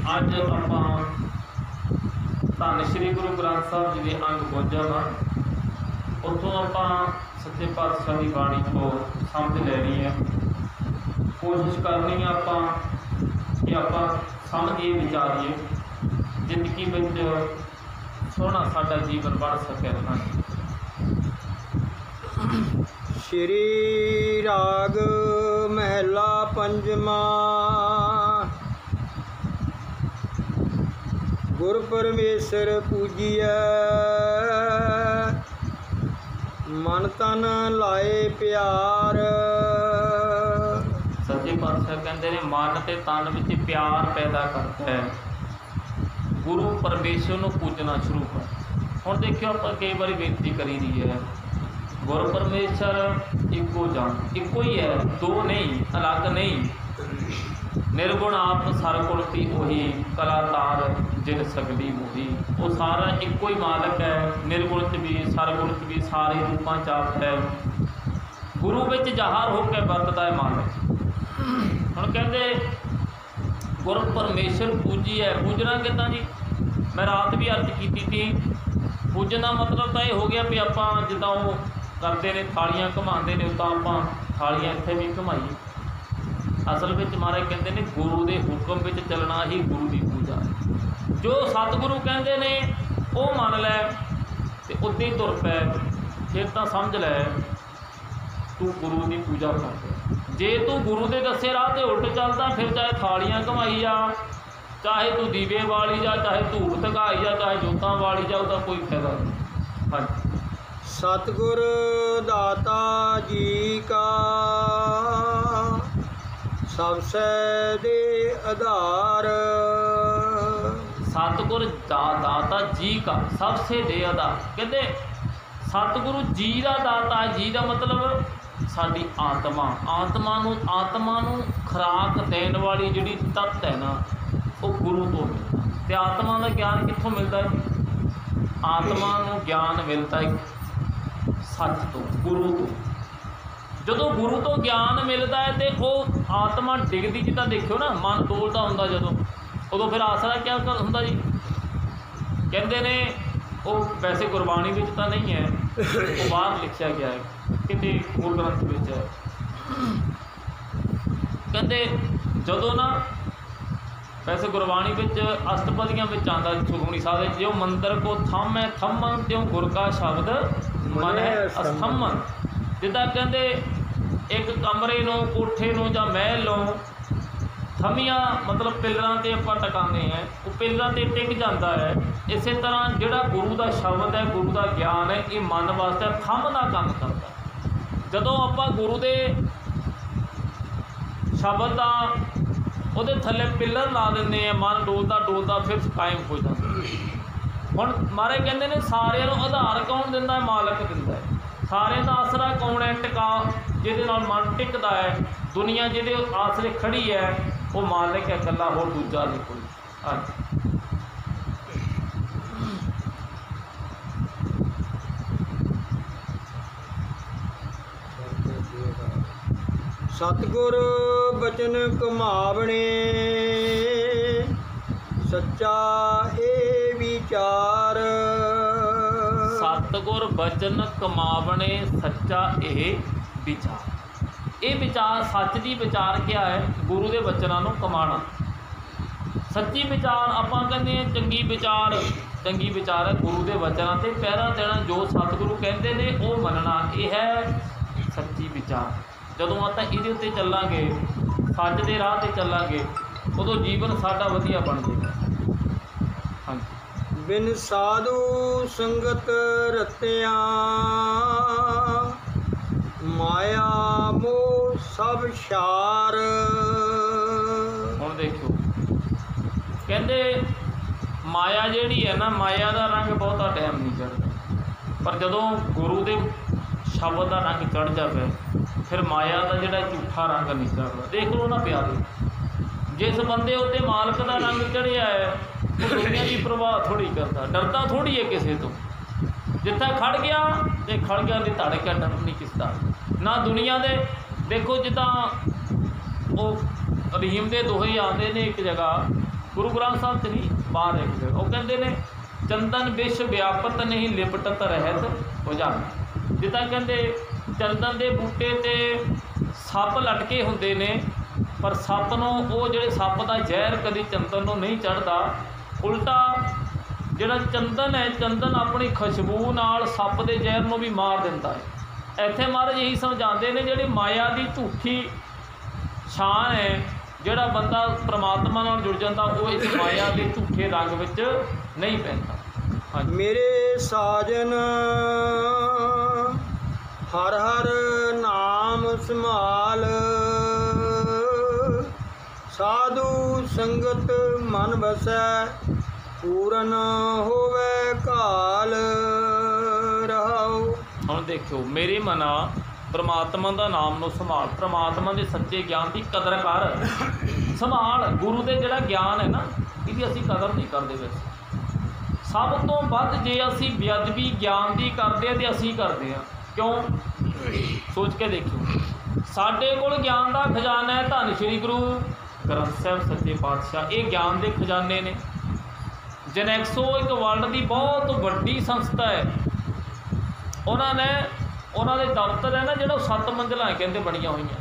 अज आपां धन श्री गुरु ग्रंथ साहब जी के अंग 52 उत्थों आपां सच्चे पातशाह की बाणी को समझ लैनी है। कोशिश करनी है आपां कि आपां समझिए विचारिए जिंदगी में सोहना साडा जीवन बढ़ सके। श्री राग महला पंजवा। गुर परमेश्वर पूजिए मन तन लाए प्यार। सच्चे पातशाह कहते हैं मन ते तन विच प्यार पैदा करता है। गुरु परमेश्वर को पूजना शुरू कर। हुण देखियो आपां कई बार बेनती करी दी है गुरु परमेश्वर इको जान इको ही है, दो नहीं, अलग नहीं। निर्गुण आप सरगुण की वही कलाकार जिन सगली मोही। वो सारा इको ही मालक है, निर्गुण च भी सरगुण च भी सारे रूपों च आप है। गुरु विच जहार होकर वरतदा है मालक। हुण कहते गुरु परमेश्वर पूजी है। पूजना कितना जी? मैं रात भी अर्ज की थी। पूजना मतलब तो यह हो गया भी आप जिदा वो करते हैं थालियां घुमाते हैं तो आप थालियां इत्थे भी घुमाइए। असल में महाराज कहते हैं गुरु के हुक्म में चलना ही गुरु की पूजा है। जो सतगुरु कहते हैं वो मन लै तो उद्दे ही तुर पै, फिर तो समझ लै तू गुरु की पूजा कर। जे तू गुरु के दसे राह से उल्ट चलता फिर चाहे थालियां घुमाई जा, चाहे तू दीवे वाली जा, चाहे धूप धकाई जा, चाहे जोतां वाली जा, उसका कोई फायदा नहीं। हाँ सतगुर दाता जी का सबसे दे आधार। सतगुर दाता जी का सबसे दे आधार। कहते सतगुरु जी का दाता। जी का मतलब साडी आत्मा। आत्मा नूं खुराक देने वाली जिहड़ी तत्त है ना वो गुरु तो मिलता। तो आत्मा का ज्ञान कित्थों मिलता है? आत्मा नूं ज्ञान मिलता है सच तो, गुरु तो। जदों गुरु तो ज्ञान मिलता है तो वो आत्मा डिगदी जिदा देखियो ना मन डोलदा हुंदा जदों, उदों फिर आसरा क्या हुंदा जी? कहते ने वो वैसे गुरबाणी विच तां नहीं है, वो बाहर लिखा गया है किते मूल ग्रंथ विच है। कहते जदों ना वैसे गुरबाणी विच अष्टपदियां विच आंदा सुखमनी साहिब जो मंदिर को थम है थमन त्यों गुर का शब्द मन है अस्थमन। जिदा कहते एक कमरे नूं कोठे नूं जां महल नूं थमियां मतलब पिलरां ते आपां टकाने हैं, वो पिलरां ते टिक जाता है। इस तरह जिहड़ा गुरु का शब्द है, गुरु का ज्ञान है, ये मन वास्ते थम का काम करता है। जदों आपां गुरु के शब्द का ਉਹਦੇ थले पिलर ला देंगे हैं, मन डोलता डोलता फिर कायम हो जाता। हुण महाराज कहते हैं सारिਆਂ ਨੂੰ आधार कौन दिंदा है? मालक दिंदा है। सारे का आसरा कौन है? टिका जिहदे नाल मन टिकदा है। दुनिया जिहदे आसरे खड़ी है वो मालिक है कला, होर दूजा नहीं कोई। सतगुर बचन कमावणे सच्चा ए विचार। सतगुर बचन कमावणे सच्चा ए विचार। ये विचार सच की विचार क्या है? गुरु के बचनों को कमाना। सच्ची विचार आपां कहते हैं चंगी विचार। चंगी विचार है गुरु के वचनों से पहरा देना। जो सतगुरु कहते हैं वो मनना, यह है सच्ची विचार। जदों आतां इहदे उत्ते चलांगे, सच दे राह ते चलांगे, उदों जीवन साडा वधिया बन जाएगा। हाँ बिन साधु संगत रत्या माया मोह सब शार। हुण देखो कहते माया जिहड़ी है ना, माया का रंग बहुता टाइम नहीं चढ़ता, पर जदों गुरु के शब्द का रंग चढ़ जाए फिर माया का जोड़ा झूठा रंग नहीं चढ़ता। देख लो ना प्यारे, जिस बंदे उत्ते मालक का रंग चढ़िया है वो दुनिया की प्रवाह थोड़ी करता, डरता थोड़ी है किसी तो। जिथे खड़ गया तो खड़ गया, नहीं धड़ क्या डर नहीं किसका ना दुनिया दे। देखो जिदा वो ਰਹੀਮ ਦੇ ਦੋਹੇ ਆਉਂਦੇ ਨੇ ਇੱਕ ਜਗ੍ਹਾ, ਗੁਰੂ ਗ੍ਰੰਥ ਸਾਹਿਬ 'ਚ ਨਹੀਂ, ਬਾਹਰ ਇੱਕ ਜਗ੍ਹਾ। ਉਹ ਕਹਿੰਦੇ ਨੇ ਚੰਦਨ ਵਿਸ਼ ਵਿਆਪਤ ਨਹੀਂ ਲਿਪਟਤ ਰਹਿਤ ਹੋ ਜਾਣਾ। ਜਿੱਦਾਂ ਕਹਿੰਦੇ ਚੰਦਨ ਦੇ ਬੂਟੇ 'ਤੇ ਸੱਪ ਲਟਕੇ ਹੁੰਦੇ ਨੇ, ਪਰ ਸੱਪ ਨੂੰ ਉਹ ਜਿਹੜੇ ਸੱਪ ਦਾ ਜ਼ਹਿਰ ਕਦੀ ਚੰਦਨ ਨੂੰ ਨਹੀਂ ਚੜ੍ਹਦਾ, ਉਲਟਾ ਜਿਹੜਾ ਚੰਦਨ ਹੈ, ਚੰਦਨ ਆਪਣੀ ਖੁਸ਼ਬੂ ਨਾਲ ਸੱਪ ਦੇ ਜ਼ਹਿਰ ਨੂੰ ਵੀ ਮਾਰ ਦਿੰਦਾ ਹੈ। ਇੱਥੇ ਮਹਾਰਾਜ ਇਹੀ ਸਮਝਾਉਂਦੇ ਨੇ, ਜਿਹੜੀ ਮਾਇਆ ਦੀ ਝੂਠੀ ਛਾਂ ਹੈ, ਜਿਹੜਾ ਬੰਦਾ ਪ੍ਰਮਾਤਮਾ ਨਾਲ ਜੁੜ ਜਾਂਦਾ, ਉਹ ਇਸ ਮਾਇਆ ਦੇ ਝੂਠੇ ਰੰਗ ਵਿੱਚ ਨਹੀਂ ਪੈਂਦਾ। ਹਾਂਜੀ। ਮੇਰੇ ਸਾਜਨ ਹਰ ਹਰ ਨਾਮ ਸੰਭਾਲ, ਸਾਧੂ ਸੰਗਤ ਮਨ ਵਸੈ, ਪੂਰਨ ਹੋਵੇ ਕਾਲ ਰਹਾਉ। ਹੁਣ ਦੇਖੋ, ਮੇਰੇ ਮਨਾ ਪ੍ਰਮਾਤਮਾ ਦਾ ਨਾਮ ਨੂੰ ਸੰਭਾਲ, ਪ੍ਰਮਾਤਮਾ ਦੇ ਸੱਚੇ ਗਿਆਨ ਦੀ ਕਦਰ ਕਰ, ਸੰਭਾਲ। ਗੁਰੂ ਦੇ ਜਿਹੜਾ ਗਿਆਨ ਹੈ ਨਾ, ਇਹਦੀ ਅਸੀਂ ਕਦਰ ਨਹੀਂ ਕਰਦੇ। ਵਿੱਚ ਸਭ ਤੋਂ ਵੱਧ ਜੇ ਅਸੀਂ ਬੇਅਦਬੀ ਗਿਆਨ ਦੀ ਕਰਦੇ ਹਾਂ ਤਾਂ ਅਸੀਂ ਕਰਦੇ ਹਾਂ। ਕਿਉਂ? ਸੋਚ ਕੇ ਦੇਖੋ, ਸਾਡੇ ਕੋਲ ਗਿਆਨ ਦਾ ਖਜ਼ਾਨਾ ਹੈ, ਧੰਨ ਸ਼੍ਰੀ ਗੁਰੂ ਗ੍ਰੰਥ ਸਾਹਿਬ ਸੱਚੇ ਪਾਤਸ਼ਾਹ, ਇਹ ਗਿਆਨ ਦੇ ਖਜ਼ਾਨੇ ਨੇ। ਜਨੈਕਸੋ ਇੱਕ ਵਰਲਡ ਦੀ ਬਹੁਤ ਵੱਡੀ ਸੰਸਥਾ ਹੈ, ਉਹਨਾਂ ਦੇ ਦਫ਼ਤਰ ਹੈ ਨਾ ਜਿਹੜਾ, ਉਹ 7 ਮੰਜ਼ਿਲਾਂ ਕਹਿੰਦੇ ਬਣੀਆਂ ਹੋਈਆਂ,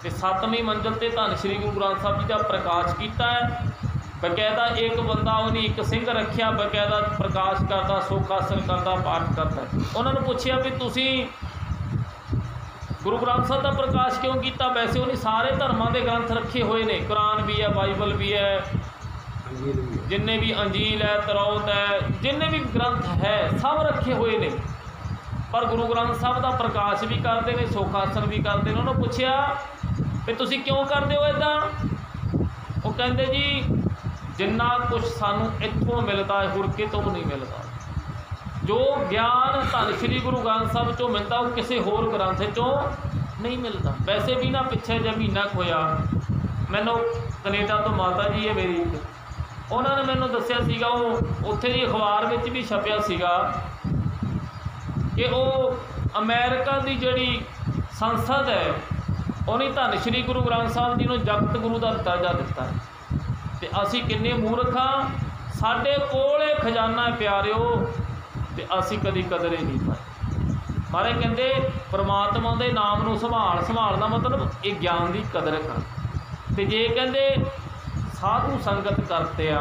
ਅਤੇ 7ਵੀਂ ਮੰਜ਼ਿਲ 'ਤੇ ਧੰਨ ਸ਼੍ਰੀ ਗੁਰੂ ਗ੍ਰੰਥ ਸਾਹਿਬ ਜੀ ਦਾ ਪ੍ਰਕਾਸ਼ ਕੀਤਾ ਹੈ। ਬਕਾਇਦਾ ਇੱਕ ਬੰਦਾ ਉਹਨੇ ਇੱਕ ਸਿੰਘ ਰੱਖਿਆ, ਬਕਾਇਦਾ ਪ੍ਰਕਾਸ਼ ਕਰਦਾ, ਸੁੱਖ ਹਾਸਲ ਕਰਦਾ, ਪਾਠ ਕਰਦਾ। ਉਹਨਾਂ ਨੂੰ ਪੁੱਛਿਆ ਵੀ ਤੁਸੀਂ ਗੁਰੂ ਗ੍ਰੰਥ ਸਾਹਿਬ ਦਾ ਪ੍ਰਕਾਸ਼ ਕਿਉਂ ਕੀਤਾ? ਵੈਸੇ ਉਹਨੇ ਸਾਰੇ ਧਰਮਾਂ ਦੇ ਗ੍ਰੰਥ ਰੱਖੇ ਹੋਏ ਨੇ, ਕੁਰਾਨ ਵੀ ਹੈ, ਬਾਈਬਲ ਵੀ ਹੈ, ਜਿੰਨੇ ਵੀ ਅੰਜੀਲ ਹੈ, ਤਰੌਤ ਹੈ, ਜਿੰਨੇ ਵੀ ਗ੍ਰੰਥ ਹੈ ਸਭ ਰੱਖੇ ਹੋਏ ਨੇ, ਪਰ ਗੁਰੂ ਗ੍ਰੰਥ ਸਾਹਿਬ ਦਾ ਪ੍ਰਕਾਸ਼ ਵੀ ਕਰਦੇ ਨੇ, ਸੁੱਖ ਹਾਸਲ ਵੀ ਕਰਦੇ ਨੇ। ਉਹਨੂੰ ਪੁੱਛਿਆ ਵੀ ਤੁਸੀਂ ਕਿਉਂ ਕਰਦੇ ਹੋ ਇੱਦਾਂ? ਉਹ ਕਹਿੰਦੇ ਜੀ ਜਿੰਨਾ ਕੁਛ ਸਾਨੂੰ ਇੱਥੋਂ ਮਿਲਦਾ ਹੈ, ਹੋਰ ਕਿਤੋਂ ਨਹੀਂ ਮਿਲਦਾ। ਜੋ ਗਿਆਨ ਧੰਨ ਸ਼੍ਰੀ ਗੁਰੂ ਗ੍ਰੰਥ ਸਾਹਿਬ 'ਚੋਂ ਮਿਲਦਾ, ਉਹ ਕਿਸੇ ਹੋਰ ਗ੍ਰੰਥ 'ਚੋਂ ਨਹੀਂ ਮਿਲਦਾ। ਵੈਸੇ ਵੀ ਨਾ ਪਿੱਛੇ ਜੇ ਮਹੀਨਾ ਕੁ ਹੋਇਆ, ਮੈਨੂੰ ਕੈਨੇਡਾ ਤੋਂ ਮਾਤਾ ਜੀ ਹੈ ਮੇਰੀ, ਉਹਨਾਂ ਨੇ ਮੈਨੂੰ ਦੱਸਿਆ ਸੀਗਾ, ਉਹ ਉੱਥੇ ਦੀ ਅਖਬਾਰ ਵਿੱਚ ਵੀ ਛਪਿਆ ਸੀਗਾ ਕਿ ਉਹ ਅਮਰੀਕਾ ਦੀ ਜਿਹੜੀ ਸੰਸਦ ਹੈ, ਉਹਨੇ ਧੰਨ ਸ਼੍ਰੀ ਗੁਰੂ ਗ੍ਰੰਥ ਸਾਹਿਬ ਜੀ ਨੂੰ ਜਗਤ ਗੁਰੂ ਦਾ ਦਰਜਾ ਦਿੱਤਾ ਹੈ। ਅਤੇ ਅਸੀਂ ਕਿੰਨੇ ਮੂਰਖ ਹਾਂ, ਸਾਡੇ ਕੋਲ ਇਹ ਖਜ਼ਾਨਾ ਹੈ ਪਿਆਰਿਓ, ਅਤੇ ਅਸੀਂ ਕਦੀ ਕਦਰ ਹੀ ਨਹੀਂ ਪਾਈ। ਮਹਾਰਾਜ ਕਹਿੰਦੇ ਪ੍ਰਮਾਤਮਾ ਦੇ ਨਾਮ ਨੂੰ ਸੰਭਾਲ ਦਾ ਮਤਲਬ ਇਹ ਗਿਆਨ ਦੀ ਕਦਰ ਕਰ। ਅਤੇ ਜੇ ਕਹਿੰਦੇ ਸਾਧੂ ਸੰਗਤ ਕਰਤੇ ਆ,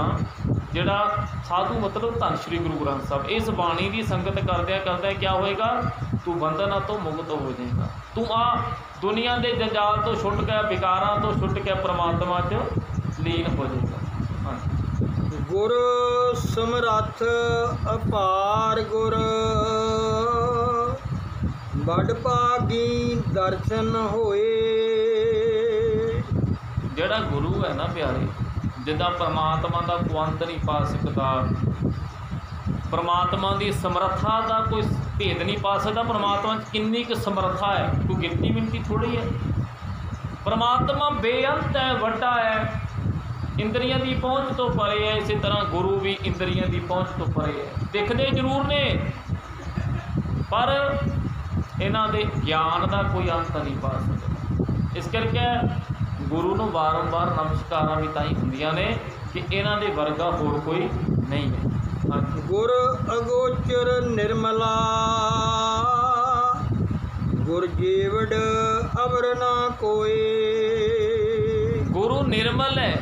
ਜਿਹੜਾ ਸਾਧੂ ਮਤਲਬ ਧੰਨ ਸ਼੍ਰੀ ਗੁਰੂ ਗ੍ਰੰਥ ਸਾਹਿਬ, ਇਸ ਬਾਣੀ ਦੀ ਸੰਗਤ ਕਰਦਿਆਂ ਕਿਆ ਹੋਏਗਾ? ਤੂੰ ਬੰਧਨਾਂ ਤੋਂ ਮੁਕਤ ਹੋ ਜਾਏਗਾ। ਤੂੰ ਆ ਦੁਨੀਆ ਦੇ ਜੰਜਾਲ ਤੋਂ ਛੁੱਟ ਕੇ, ਵਿਕਾਰਾਂ ਤੋਂ ਛੁੱਟ ਕੇ ਪ੍ਰਮਾਤਮਾ 'ਚ ਲੀਨ ਹੋ ਜਾਏਗਾ। ਹਾਂਜੀ। ਗੁਰ ਸਮਰੱਥ ਅਪਾਰ ਗੁਰ, ਬੜ ਭਾਗੀ ਦਰਸ਼ਨ ਹੋਏ। ਜਿਹੜਾ ਗੁਰੂ ਹੈ ਨਾ ਪਿਆਰੇ, ਜਿੱਦਾਂ ਪਰਮਾਤਮਾ ਦਾ ਕੋਈ ਅੰਤ ਨਹੀਂ ਪਾ ਸਕਦਾ, ਪਰਮਾਤਮਾ ਦੀ ਸਮਰੱਥਾ ਦਾ ਕੋਈ ਭੇਦ ਨਹੀਂ ਪਾ ਸਕਦਾ। ਪਰਮਾਤਮਾ 'ਚ ਕਿੰਨੀ ਕੁ ਸਮਰੱਥਾ ਹੈ, ਕੋਈ ਗਿਣਤੀ ਮਿਣਤੀ ਥੋੜ੍ਹੀ ਹੈ। ਪਰਮਾਤਮਾ ਬੇਅੰਤ ਹੈ, ਵੱਡਾ ਹੈ, ਇੰਦਰੀਆਂ ਦੀ ਪਹੁੰਚ ਤੋਂ ਪਰੇ ਹੈ। ਇਸੇ ਤਰ੍ਹਾਂ ਗੁਰੂ ਵੀ ਇੰਦਰੀਆਂ ਦੀ ਪਹੁੰਚ ਤੋਂ ਪਰੇ ਹੈ। ਦਿਖਦੇ ਜ਼ਰੂਰ ਨੇ, ਪਰ ਇਹਨਾਂ ਦੇ ਗਿਆਨ ਦਾ ਕੋਈ ਅੰਤ ਨਹੀਂ ਪਾ ਸਕਦਾ। ਇਸ ਕਰਕੇ ਗੁਰੂ ਨੂੰ ਵਾਰੰਵਾਰ ਨਮਸਕਾਰਾਂ ਵੀ ਤਾਂ ਹੀ ਹੁੰਦੀਆਂ ਨੇ ਕਿ ਇਹਨਾਂ ਦੇ ਵਰਗਾ ਹੋਰ ਕੋਈ ਨਹੀਂ ਹੈ। ਗੁਰ ਅਗੋਚਰ ਨਿਰਮਲਾ, ਗੁਰ ਜੀਵੜ ਅਵਰ ਨਾ ਕੋਏ। ਗੁਰੂ ਨਿਰਮਲ ਹੈ,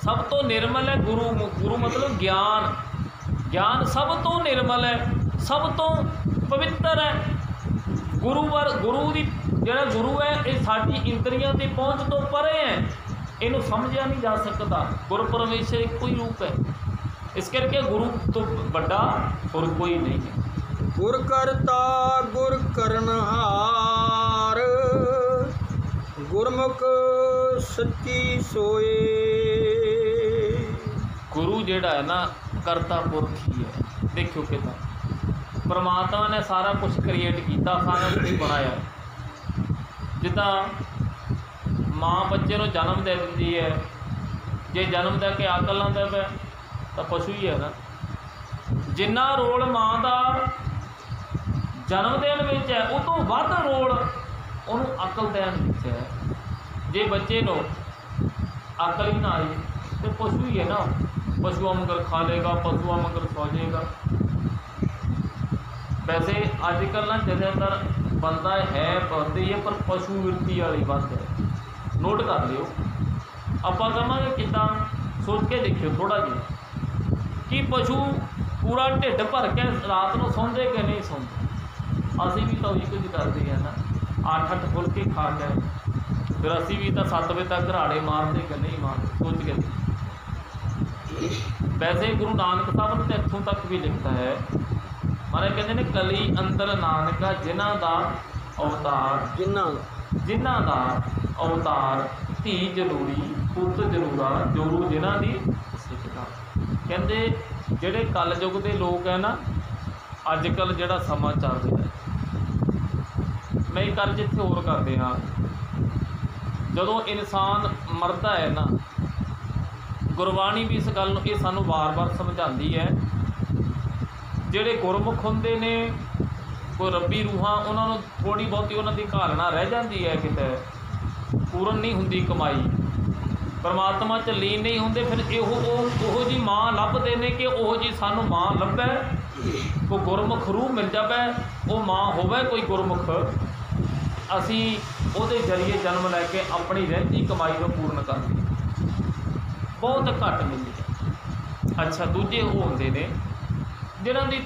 ਸਭ ਤੋਂ ਨਿਰਮਲ ਹੈ ਗੁਰੂ ਮਤਲਬ ਗਿਆਨ ਸਭ ਤੋਂ ਨਿਰਮਲ ਹੈ, ਸਭ ਤੋਂ ਪਵਿੱਤਰ ਹੈ। ਗੁਰੂ ਦੀ ਜਿਹੜਾ ਗੁਰੂ ਹੈ, ਇਹ ਸਾਡੀ ਇੰਦਰੀਆਂ ਦੀ ਪਹੁੰਚ ਤੋਂ ਪਰੇ ਹੈ, ਇਹਨੂੰ ਸਮਝਿਆ ਨਹੀਂ ਜਾ ਸਕਦਾ। ਗੁਰ ਪਰਮੇਸ਼ਰ ਇੱਕੋ ਹੀ ਰੂਪ ਹੈ। ਇਸ ਕਰਕੇ ਗੁਰੂ ਤੋਂ ਵੱਡਾ ਹੋਰ ਕੋਈ ਨਹੀਂ ਹੈ। ਗੁਰ ਕਰਤਾ ਗੁਰ ਕਰਨਹਾਰ, ਗੁਰਮੁਖ ਸੱਚੀ ਸੋਏ। ਗੁਰੂ ਜਿਹੜਾ ਹੈ ਨਾ, ਕਰਤਾ ਪੁਰਖ ਹੀ ਹੈ। ਦੇਖਿਓ ਕਿੱਦਾਂ ਪਰਮਾਤਮਾ ਨੇ ਸਾਰਾ ਕੁਝ ਕ੍ਰੀਏਟ ਕੀਤਾ, ਸਾਰਾ ਕੁਝ ਬਣਾਇਆ। ਜਿੱਦਾਂ ਮਾਂ ਬੱਚੇ ਨੂੰ ਜਨਮ ਦੇ ਦਿੰਦੀ ਹੈ, ਜੇ ਜਨਮ ਦੇ ਕੇ ਅਕਲ ਨਾ ਦੇਵੇ ਤਾਂ ਪਸ਼ੂ ਹੀ ਹੈ ਨਾ। ਜਿੰਨਾ ਰੋਲ ਮਾਂ ਦਾ ਜਨਮ ਦੇਣ ਵਿੱਚ ਹੈ, ਉਹ ਤੋਂ ਵੱਧ ਰੋਲ ਉਹਨੂੰ ਅਕਲ ਦੇਣ ਵਿੱਚ ਹੈ। ਜੇ ਬੱਚੇ ਨੂੰ अकल ही ना आई तो पशु ही है ना, पशुओं मगर खा लेगा, पशुओं मगर सो जाएगा। वैसे अजकल ना ज़्यादातर बंदा है बंदे ही है पर पशु वृत्ति वाली बात है, नोट कर लियो। आप कहेंगे किदा सोच के देखियो थोड़ा जी कि पशु पूरा ढिड भर के रात को सौंदे कि नहीं सौंदे। असी भी तो ही कुछ करते हैं ना, 8-8 फुलके खा के फिर असी भी तो 7 बजे तक घराड़े मारते कि नहीं मारते, सोच के। वैसे गुरु नानक साहब ने इत्थों तक भी लिखता है, महाराज कहते हैं कली अंदर नानका जिन्हां दा अवतार, जिन्हां दा अवतार धी जरूरी पुੱਤ जरूरा जोरू जिन्हां दी सिखता। कहते ਜਿਹੜੇ कलयुग के लोग है ना, अजकल ਜਿਹੜਾ ਸਮਾਂ ਚੱਲ ਰਿਹਾ है, मैं एक अर्ज इत्थे होर करते हाँ, ਜਦੋਂ इनसान मरता है ना, गुरबाणी भी इस गल ये सानू बार-बार समझाती है। ਜਿਹੜੇ गुरमुख होंदे ने कोई रब्बी रूहां, उन्होंने थोड़ी बहुती उन्होंने घालना रह जाती है, किते पूर्ण नहीं हुंदी कमाई, परमात्मा च लीन नहीं होंदे। फिर ओहो जी माँ लभदे ने कि ओहो जी सानू माँ लभे, कोई गुरमुख रूह मिल जाए, वो माँ होवे कोई गुरमुख, असी उहदे जरिए जन्म लैके अपनी रहती कमाई को पूर्ण करते, बहुत घट मिलती है। अच्छा दूजे वो होंदे ने जिन्हां दी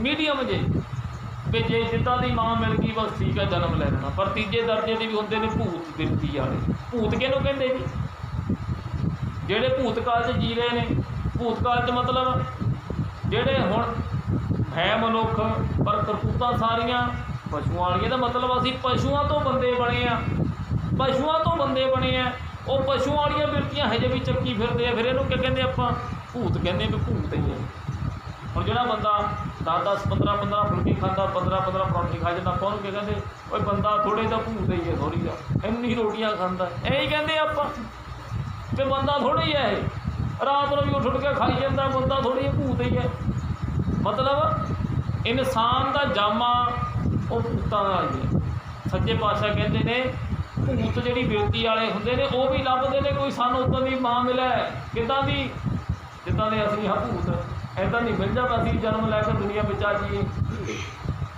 मीडियम जे भी जे जिद्दां दी माँ मिल गई बस ठीक है जन्म ले लेना। पर तीजे दर्जे के भी होंदे ने भूत गिरती वाले। भूत किहनूं कहंदे जी? ਜਿਹੜੇ ਭੂਤਕਾਲ 'ਚ जी रहे हैं, भूतकाल 'ਚ मतलब ਜਿਹੜੇ ਹੁਣ है मनुख पर करतूतां सारियां पशुआं वालियां, दा मतलब असीं पशुआं तो बंदे बने आ, पशुआं तो बंदे बने आ। वो पशुआं वालियां बिरतियां हजे भी चक्की फिरदे आ, फिर इहनूं क्या कहंदे आपां? भूत कहंदे भी भूत ही है। हुण जिहड़ा बंदा 10-10 15-15 फुलके खांदा, 15-15 परौंठे खा जांदा, आपां उहनूं क्या कहंदे? ओए बंदा थोड़े दा भूत ही है, सॉरी दा इन्नी रोटियां खांदा, इह कहंदे आपां कि बंदा थोड़ी है, रात को भी उठ के खाई जाता, बंदा थोड़ी है, भूत ही है। मतलब इंसान का जामा वो भूतों का ही है। सच्चे पातशाह कहते हैं भूत जी बिरती वाले होंगे ने वो भी लभते हैं, कोई सानू उदां दी माँ मिले किदां दी जिद्दां दे असली हाँ भूत ऐदा नहीं मिल जाता, असीं जन्म लैकर दुनिया में आ जाइए।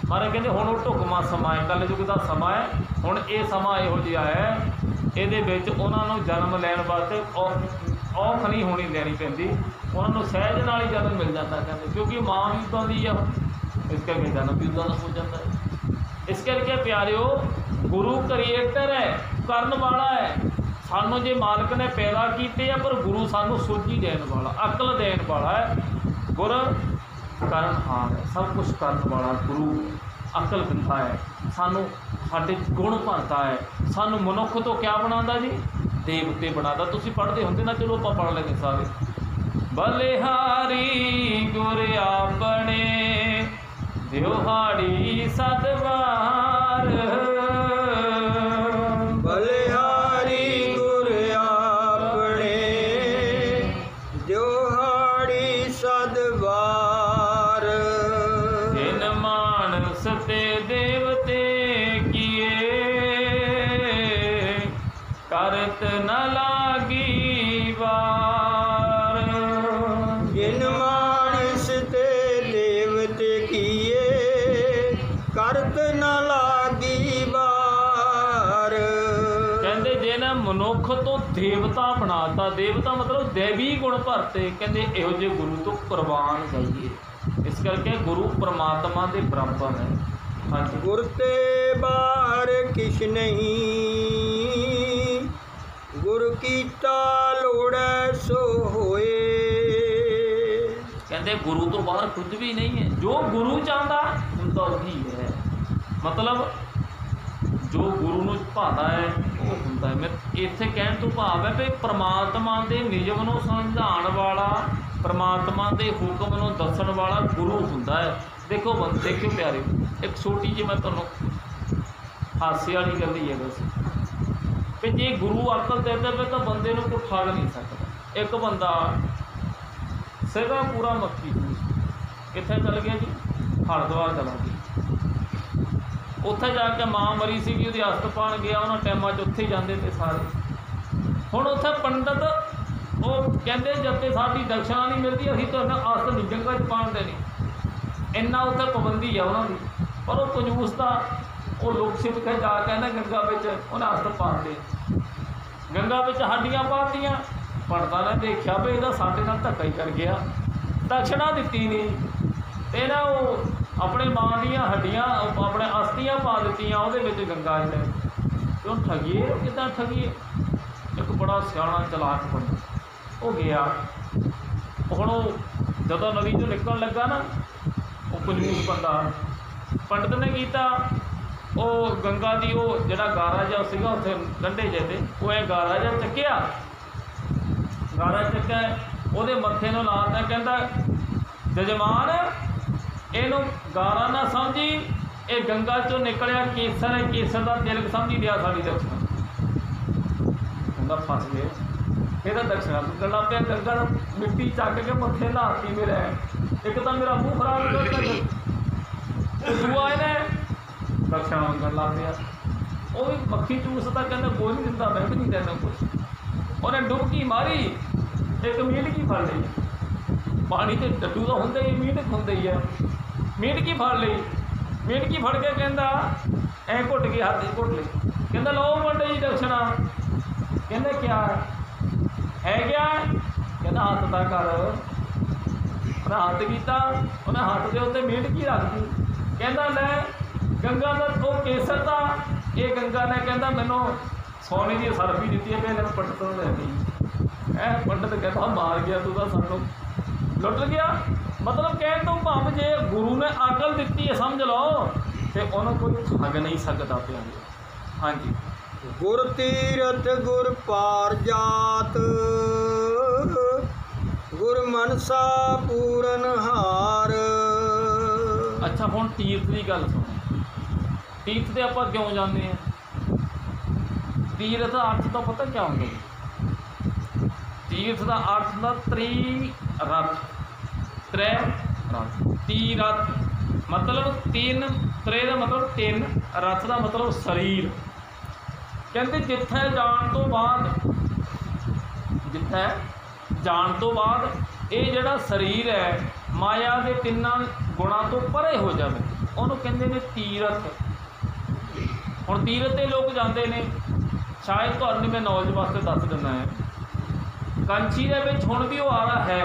महाराज कहते हुण वो ढुकवां समा है, कलयुग का समा है। हुण ये समा इहो जिहा है, ਇਹਦੇ ਵਿੱਚ ਉਹਨਾਂ ਨੂੰ ਜਨਮ ਲੈਣ ਵਾਸਤੇ ਔਖ नहीं होनी ਲੈਣੀ ਪੈਂਦੀ, ਉਹਨਾਂ ਨੂੰ ਸਹਿਜ ਨਾਲ ਹੀ ਜਨਮ ਮਿਲ ਜਾਂਦਾ ਕਹਿੰਦੇ, ਕਿਉਂਕਿ ਮਾਂ ਵੀ ਉੱਦਾਂ ਦੀ ਆ, ਇਸ ਕਰਕੇ ਜਨਮ ਵੀ ਉੱਦਾਂ ਦਾ ਹੋ ਜਾਂਦਾ ਹੈ। ਇਸ ਕਰਕੇ ਪਿਆਰਿਓ ਗੁਰੂ ਕ੍ਰੀਏਟਰ ਹੈ, ਕਰਨ ਵਾਲਾ ਹੈ। ਸਾਨੂੰ ਜੇ ਮਾਲਕ ਨੇ ਪੈਦਾ ਕੀਤੇ ਆ, ਪਰ ਗੁਰੂ ਸਾਨੂੰ ਸੋਝੀ ਦੇਣ ਵਾਲਾ, ਅਕਲ ਦੇਣ ਵਾਲਾ ਹੈ। ਗੁਰ ਕਰਨਹਾਰ ਹੈ, ਸਭ ਕੁਛ ਕਰਨ ਵਾਲਾ ਗੁਰੂ अकल दिता है, सानू साडे गुण भरता है, सानू मनुख तो क्या बनाता जी? देवते बनाता। तुसीं पढ़ते होंदे ना, चलो आपां पढ़ लेंगे सारे। बलिहारी गुर आपने दिहाड़ी सदवार, बलिहारी गुर आपने दिहाड़ी सदवार, ते देवते किए करत न लागी वार, जिन मानस ते देवते किए करत न लागी वार। कहते जिन्हें मनुख तो देवता बनाता, देवता मतलब दैवी गुण भरते, कहते इहो जे गुरु तो कुर्बान जाइए। इस करके गुरु परमात्मा के बराबर है। हाँ जी, गुर ते बार किश नहीं, गुर कीता लोड़ै सो होए। कहते गुरु तो बाहर कुछ भी नहीं है, जो गुरु चाहता उनका वही है। मतलब जो गुरु नूं भाता है वो हुंदा है। मैं इत्थे कहण तो भाव है भी परमात्मा के नियम नूं समझाउण वाला, परमात्मा के हुक्म नूं दस्सण वाला गुरु हुंदा है। देखो देखियो प्यारे, एक छोटी जी मैं तुहानूं हासे वाली गल ही है बस भी जे गुरु अकल देता पे तो बंदे नूं कोई ठग नहीं सकता। एक बंदा सीगा पूरा मक्खी कित्थे चल गया जी? हरिद्वार चला गया। उत्थे जाके माँ मरी सी, उहदी हस्त पाण गया, उन्होंने टाइमां च उत्थे ही जांदे ते सारे। ਹੁਣ ਉੱਥੇ ਪੰਡਤ ਉਹ ਕਹਿੰਦੇ ਜਦ ਤੇ ਸਾਡੀ ਦਕਸ਼ਨਾ ਨਹੀਂ ਮਿਲਦੀ ਅਸੀਂ ਤੁਹਾਨੂੰ ਆਸਤ ਨਹੀਂ ਜੰਗਾਂ 'ਚ ਪਾਉਣ ਦੇਣੀ, ਇੰਨਾ ਉੱਥੇ ਪਾਬੰਦੀ ਆ ਉਹਨਾਂ ਦੀ। ਪਰ ਉਹ ਕੰਜੂਸ ਦਾ ਉਹ ਲੋਕ ਸਿੱਧ ਕੇ ਜਾ ਕੇ ਨਾ ਗੰਗਾ ਵਿੱਚ ਉਹਨੇ ਆਸਤ ਪਾਉਂਦੇ, ਗੰਗਾ ਵਿੱਚ ਹੱਡੀਆਂ ਪਾਤੀਆਂ। ਪੰਡਤਾਂ ਨੇ ਦੇਖਿਆ ਵੀ ਇਹਦਾ ਸਾਡੇ ਨਾਲ ਧੱਕਾ ਹੀ ਕਰ ਗਿਆ, ਦਕਸ਼ਨਾ ਦਿੱਤੀ ਨਹੀਂ ਤੇ ਨਾ ਉਹ ਆਪਣੇ ਮਾਂ ਦੀਆਂ ਹੱਡੀਆਂ ਆਪਣੇ ਅਸਥੀਆਂ ਪਾ ਦਿੱਤੀਆਂ ਉਹਦੇ ਵਿੱਚ ਗੰਗਾ 'ਚ। ਤੇ ਉਹ ਠਗੀਏ ਕਿੱਦਾਂ ਠਗੀਏ? ਇੱਕ ਬੜਾ ਸਿਆਣਾ ਚਲਾਕ ਪੰਡਤ ਉਹ ਗਿਆ, ਹੁਣ ਉਹ ਜਦੋਂ ਨਦੀ 'ਚੋਂ ਨਿਕਲਣ ਲੱਗਾ ਨਾ, ਉਹ ਕੰਜੂਸ ਬੰਦਾ ਪੰਡਤ ਨੇ ਕੀਤਾ, ਉਹ ਗੰਗਾ ਦੀ ਉਹ ਜਿਹੜਾ ਗਾਰਾ ਜਿਹਾ ਸੀਗਾ ਉੱਥੇ ਕੰਢੇ ਜਿਹੇ 'ਤੇ ਉਹ ਇਹ ਗਾਰਾ ਜਿਹਾ ਚੱਕਿਆ, ਗਾਰਾ ਚੱਕਿਆ ਉਹਦੇ ਮੱਥੇ ਨੂੰ ਲਾਤਾ, ਕਹਿੰਦਾ ਜਜਮਾਨ ਇਹਨੂੰ ਗਾਰਾ ਨਾ ਸਮਝੀ, ਇਹ ਗੰਗਾ 'ਚੋਂ ਨਿਕਲਿਆ ਕੇਸਰ ਹੈ, ਕੇਸਰ ਦਾ ਤਿਲਕ ਸਮਝੀ ਲਿਆ ਸਾਡੀ ਦਕਸ਼ਨਾ। ਕਹਿੰਦਾ ਫਸ ਗਏ, ਇਹਦਾ ਦਕਸ਼ਨਾ ਮੰਗਣ ਲੱਗ ਪਿਆ, ਗੰਗਾ ਦਾ ਮਿੱਟੀ ਚੱਕ ਕੇ ਮੱਥੇ ਲਾਤੀ ਮੇਰਾ, ਇੱਕ ਤਾਂ ਮੇਰਾ ਮੂੰਹ ਖਰਾਬ ਕਰਤਾ, ਦੂਆ ਇਹਨੇ ਦਕਸ਼ਨਾ ਮੰਗਣ ਲੱਗ ਪਿਆ। ਉਹ ਵੀ ਮੱਖੀ ਚੂਸ ਤਾਂ ਕਹਿੰਦਾ ਕੋਈ ਨਹੀਂ ਦਿੰਦਾ, ਮੈਂ ਵੀ ਨਹੀਂ ਦੇਣਾ ਕੁਛ। ਉਹਨੇ ਡੁਬਕੀ ਮਾਰੀ, ਇੱਕ ਮੀਂਢਕੀ ਫੜ ਲਈ, ਪਾਣੀ 'ਚ ਡੱਡੂ ਤਾਂ ਹੁੰਦਾ ਹੀ, ਮੀਂਢਕ ਹੁੰਦਾ ਹੀ ਹੈ, ਮੀਂਢਕੀ ਫੜ ਲਈ, ਮੀਂਢਕੀ ਫੜ ਕੇ ਕਹਿੰਦਾ ਐਂ ਘੁੱਟ ਕੇ ਹੱਥ 'ਚ ਘੁੱਟ ਲਈ, ਕਹਿੰਦਾ ਲਓ ਮੁੰਡੇ ਜੀ ਦਕਸ਼ਨਾ। ਕਹਿੰਦੇ ਕਿਆ ਹੈ ਕਿਆ? ਕਹਿੰਦਾ ਹੱਥ ਤਾਂ ਕਰ। ਉਹਨੇ ਹੱਥ ਕੀਤਾ, ਉਹਨੇ ਹੱਥ ਦੇ ਉੱਤੇ ਮੀਂਢਕੀ ਰੱਖ ਦਿੱਤੀ, ਕਹਿੰਦਾ ਲੈ ਗੰਗਾ ਦਾ ਉਹ ਕੇਸਰ ਦਾ, ਇਹ ਗੰਗਾ ਨੇ ਕਹਿੰਦਾ ਮੈਨੂੰ ਸੋਨੇ ਦੀ ਸਰਫੀ ਦਿੱਤੀ ਹੈ, ਮੈਂ ਪੰਡਤ ਨੂੰ ਲੈਣੀ ਹੈ। ਪੰਡਤ ਕਹਿੰਦਾ ਮਾਰ ਗਿਆ ਤੂੰ ਤਾਂ, ਸਾਨੂੰ ਲੁੱਟ ਗਿਆ। ਮਤਲਬ ਕਹਿਣ ਤੋਂ ਭਾਵ ਜੇ ਗੁਰੂ ਨੇ ਅਕਲ ਦਿੱਤੀ ਹੈ ਸਮਝ ਲਓ, ਤੇ ਉਹਨੂੰ ਕੋਈ ਠੱਗ ਨਹੀਂ ਸਕਦਾ ਪਿਆ। ਹਾਂਜੀ, ਗੁਰ ਤੀਰਥ ਗੁਰ ਪਾਰ ਜਾਤ, ਗੁਰ ਮਨਸਾ ਪੂਰਨ ਹਾਰ। ਅੱਛਾ ਹੁਣ ਤੀਰਥ ਦੀ ਗੱਲ ਸੁਣੋ, ਤੀਰਥ 'ਤੇ ਆਪਾਂ ਕਿਉਂ ਜਾਂਦੇ ਹਾਂ? ਤੀਰਥ ਦਾ ਅਰਥ ਤਾਂ ਪਤਾ ਕਿਆ ਹੁੰਦਾ? ਤੀਰਥ ਦਾ ਅਰਥ ਹੁੰਦਾ ਤ੍ਰਿਰਥ, ਤ੍ਰੈ ਰਥ, ਤੀਰਥ ਮਤਲਬ ਤਿੰਨ, ਤ੍ਰੇ ਦਾ ਮਤਲਬ ਤਿੰਨ, ਰਥ ਦਾ ਮਤਲਬ ਸਰੀਰ। ਕਹਿੰਦੇ ਜਿੱਥੇ ਜਾਣ ਤੋਂ ਬਾਅਦ, ਜਿੱਥੇ ਜਾਣ ਤੋਂ ਬਾਅਦ ਇਹ ਜਿਹੜਾ ਸਰੀਰ ਹੈ ਮਾਇਆ ਦੇ ਤਿੰਨਾਂ ਗੁਣਾਂ ਤੋਂ ਪਰੇ ਹੋ ਜਾਵੇ, ਉਹਨੂੰ ਕਹਿੰਦੇ ਨੇ ਤੀਰਥ। ਹੁਣ ਤੀਰਥ 'ਤੇ ਲੋਕ ਜਾਂਦੇ ਨੇ, ਸ਼ਾਇਦ ਤੁਹਾਨੂੰ ਮੈਂ ਨੌਲੇਜ ਵਾਸਤੇ ਦੱਸ ਦਿੰਦਾ ਹੈ। ਕੰਚੀ ਦੇ ਵਿੱਚ ਹੁਣ ਵੀ ਉਹ ਆਰਾ ਹੈ,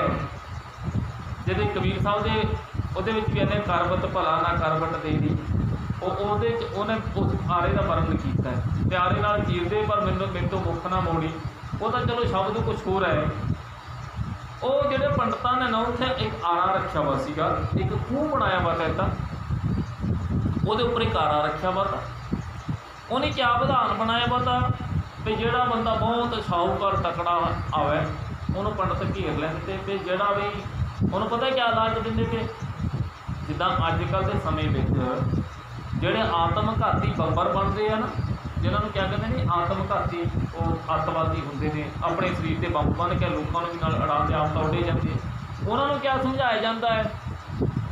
ਜਿਹਦੇ ਕਬੀਰ ਸਾਹਿਬ ਦੇ ਉਹਦੇ ਵਿੱਚ ਵੀ ਇਹਨੇ ਕਰਬਤ ਭਲਾ ਨਾ ਕਰਬਟ ਦੇ ਦੀ, ਉਹਦੇ 'ਚ ਉਹਨੇ ਉਸ ਆਰੇ ਦਾ ਵਰਣਨ ਕੀਤਾ ਹੈ। ਤੇ ਆਰੇ ਨਾਲ ਚੀਰਦੇ ਪਰ ਮੇਰੇ ਤੋਂ ਮੁੱਖ ਨਾ ਮੋੜੀ, ਉਹ ਤਾਂ ਚਲੋ ਸ਼ਬਦ ਕੁਛ ਹੋਰ ਹੈ। ਉਹ ਜਿਹੜੇ ਪੰਡਤਾਂ ਨੇ ਨਾ ਉੱਥੇ ਇੱਕ ਆਰਾ ਰੱਖਿਆ ਵਾ ਸੀਗਾ, ਇੱਕ ਖੂਹ ਬਣਾਇਆ ਵਾ ਇੱਦਾਂ, ਉਹਦੇ ਉੱਪਰ ਇੱਕ ਆਰਾ ਰੱਖਿਆ ਵਾ। ਤਾਂ ਉਹਨੇ ਕਿਆ ਵਿਧਾਨ ਬਣਾਇਆ ਵਾ ਤਾਂ ਵੀ ਜਿਹੜਾ ਬੰਦਾ ਬਹੁਤ ਸ਼ਾਹੂਕਾਰ ਤਕੜਾ ਆਵੇ ਉਹਨੂੰ ਪੰਡਤ ਘੇਰ ਲੈਂਦੇ, ਤੇ ਜਿਹੜਾ ਵੀ ਉਹਨੂੰ ਪਤਾ ਕਿਆ ਲਾਲਚ ਦਿੰਦੇ ਕਿ ਜਿੱਦਾਂ ਅੱਜ ਕੱਲ੍ਹ ਦੇ ਸਮੇਂ ਵਿੱਚ ਜਿਹੜੇ ਆਤਮਘਾਤੀ ਬੰਬਰ ਬਣਦੇ ਆ ਨਾ, ਜਿਨ੍ਹਾਂ ਨੂੰ ਕਿਆ ਕਹਿੰਦੇ ਨੇ ਆਤਮਘਾਤੀ, ਉਹ ਅੱਤਵਾਦੀ ਹੁੰਦੇ ਨੇ, ਆਪਣੇ ਸਰੀਰ 'ਤੇ ਬੰਬ ਬੰਨ੍ਹ ਕੇ ਲੋਕਾਂ ਨੂੰ ਵੀ ਨਾਲ ਅੜਾ ਕੇ ਆਪ ਤਾਂ ਉੱਡੇ ਜਾਂਦੇ। ਉਹਨਾਂ ਨੂੰ ਕਿਆ ਸਮਝਾਇਆ ਜਾਂਦਾ ਹੈ?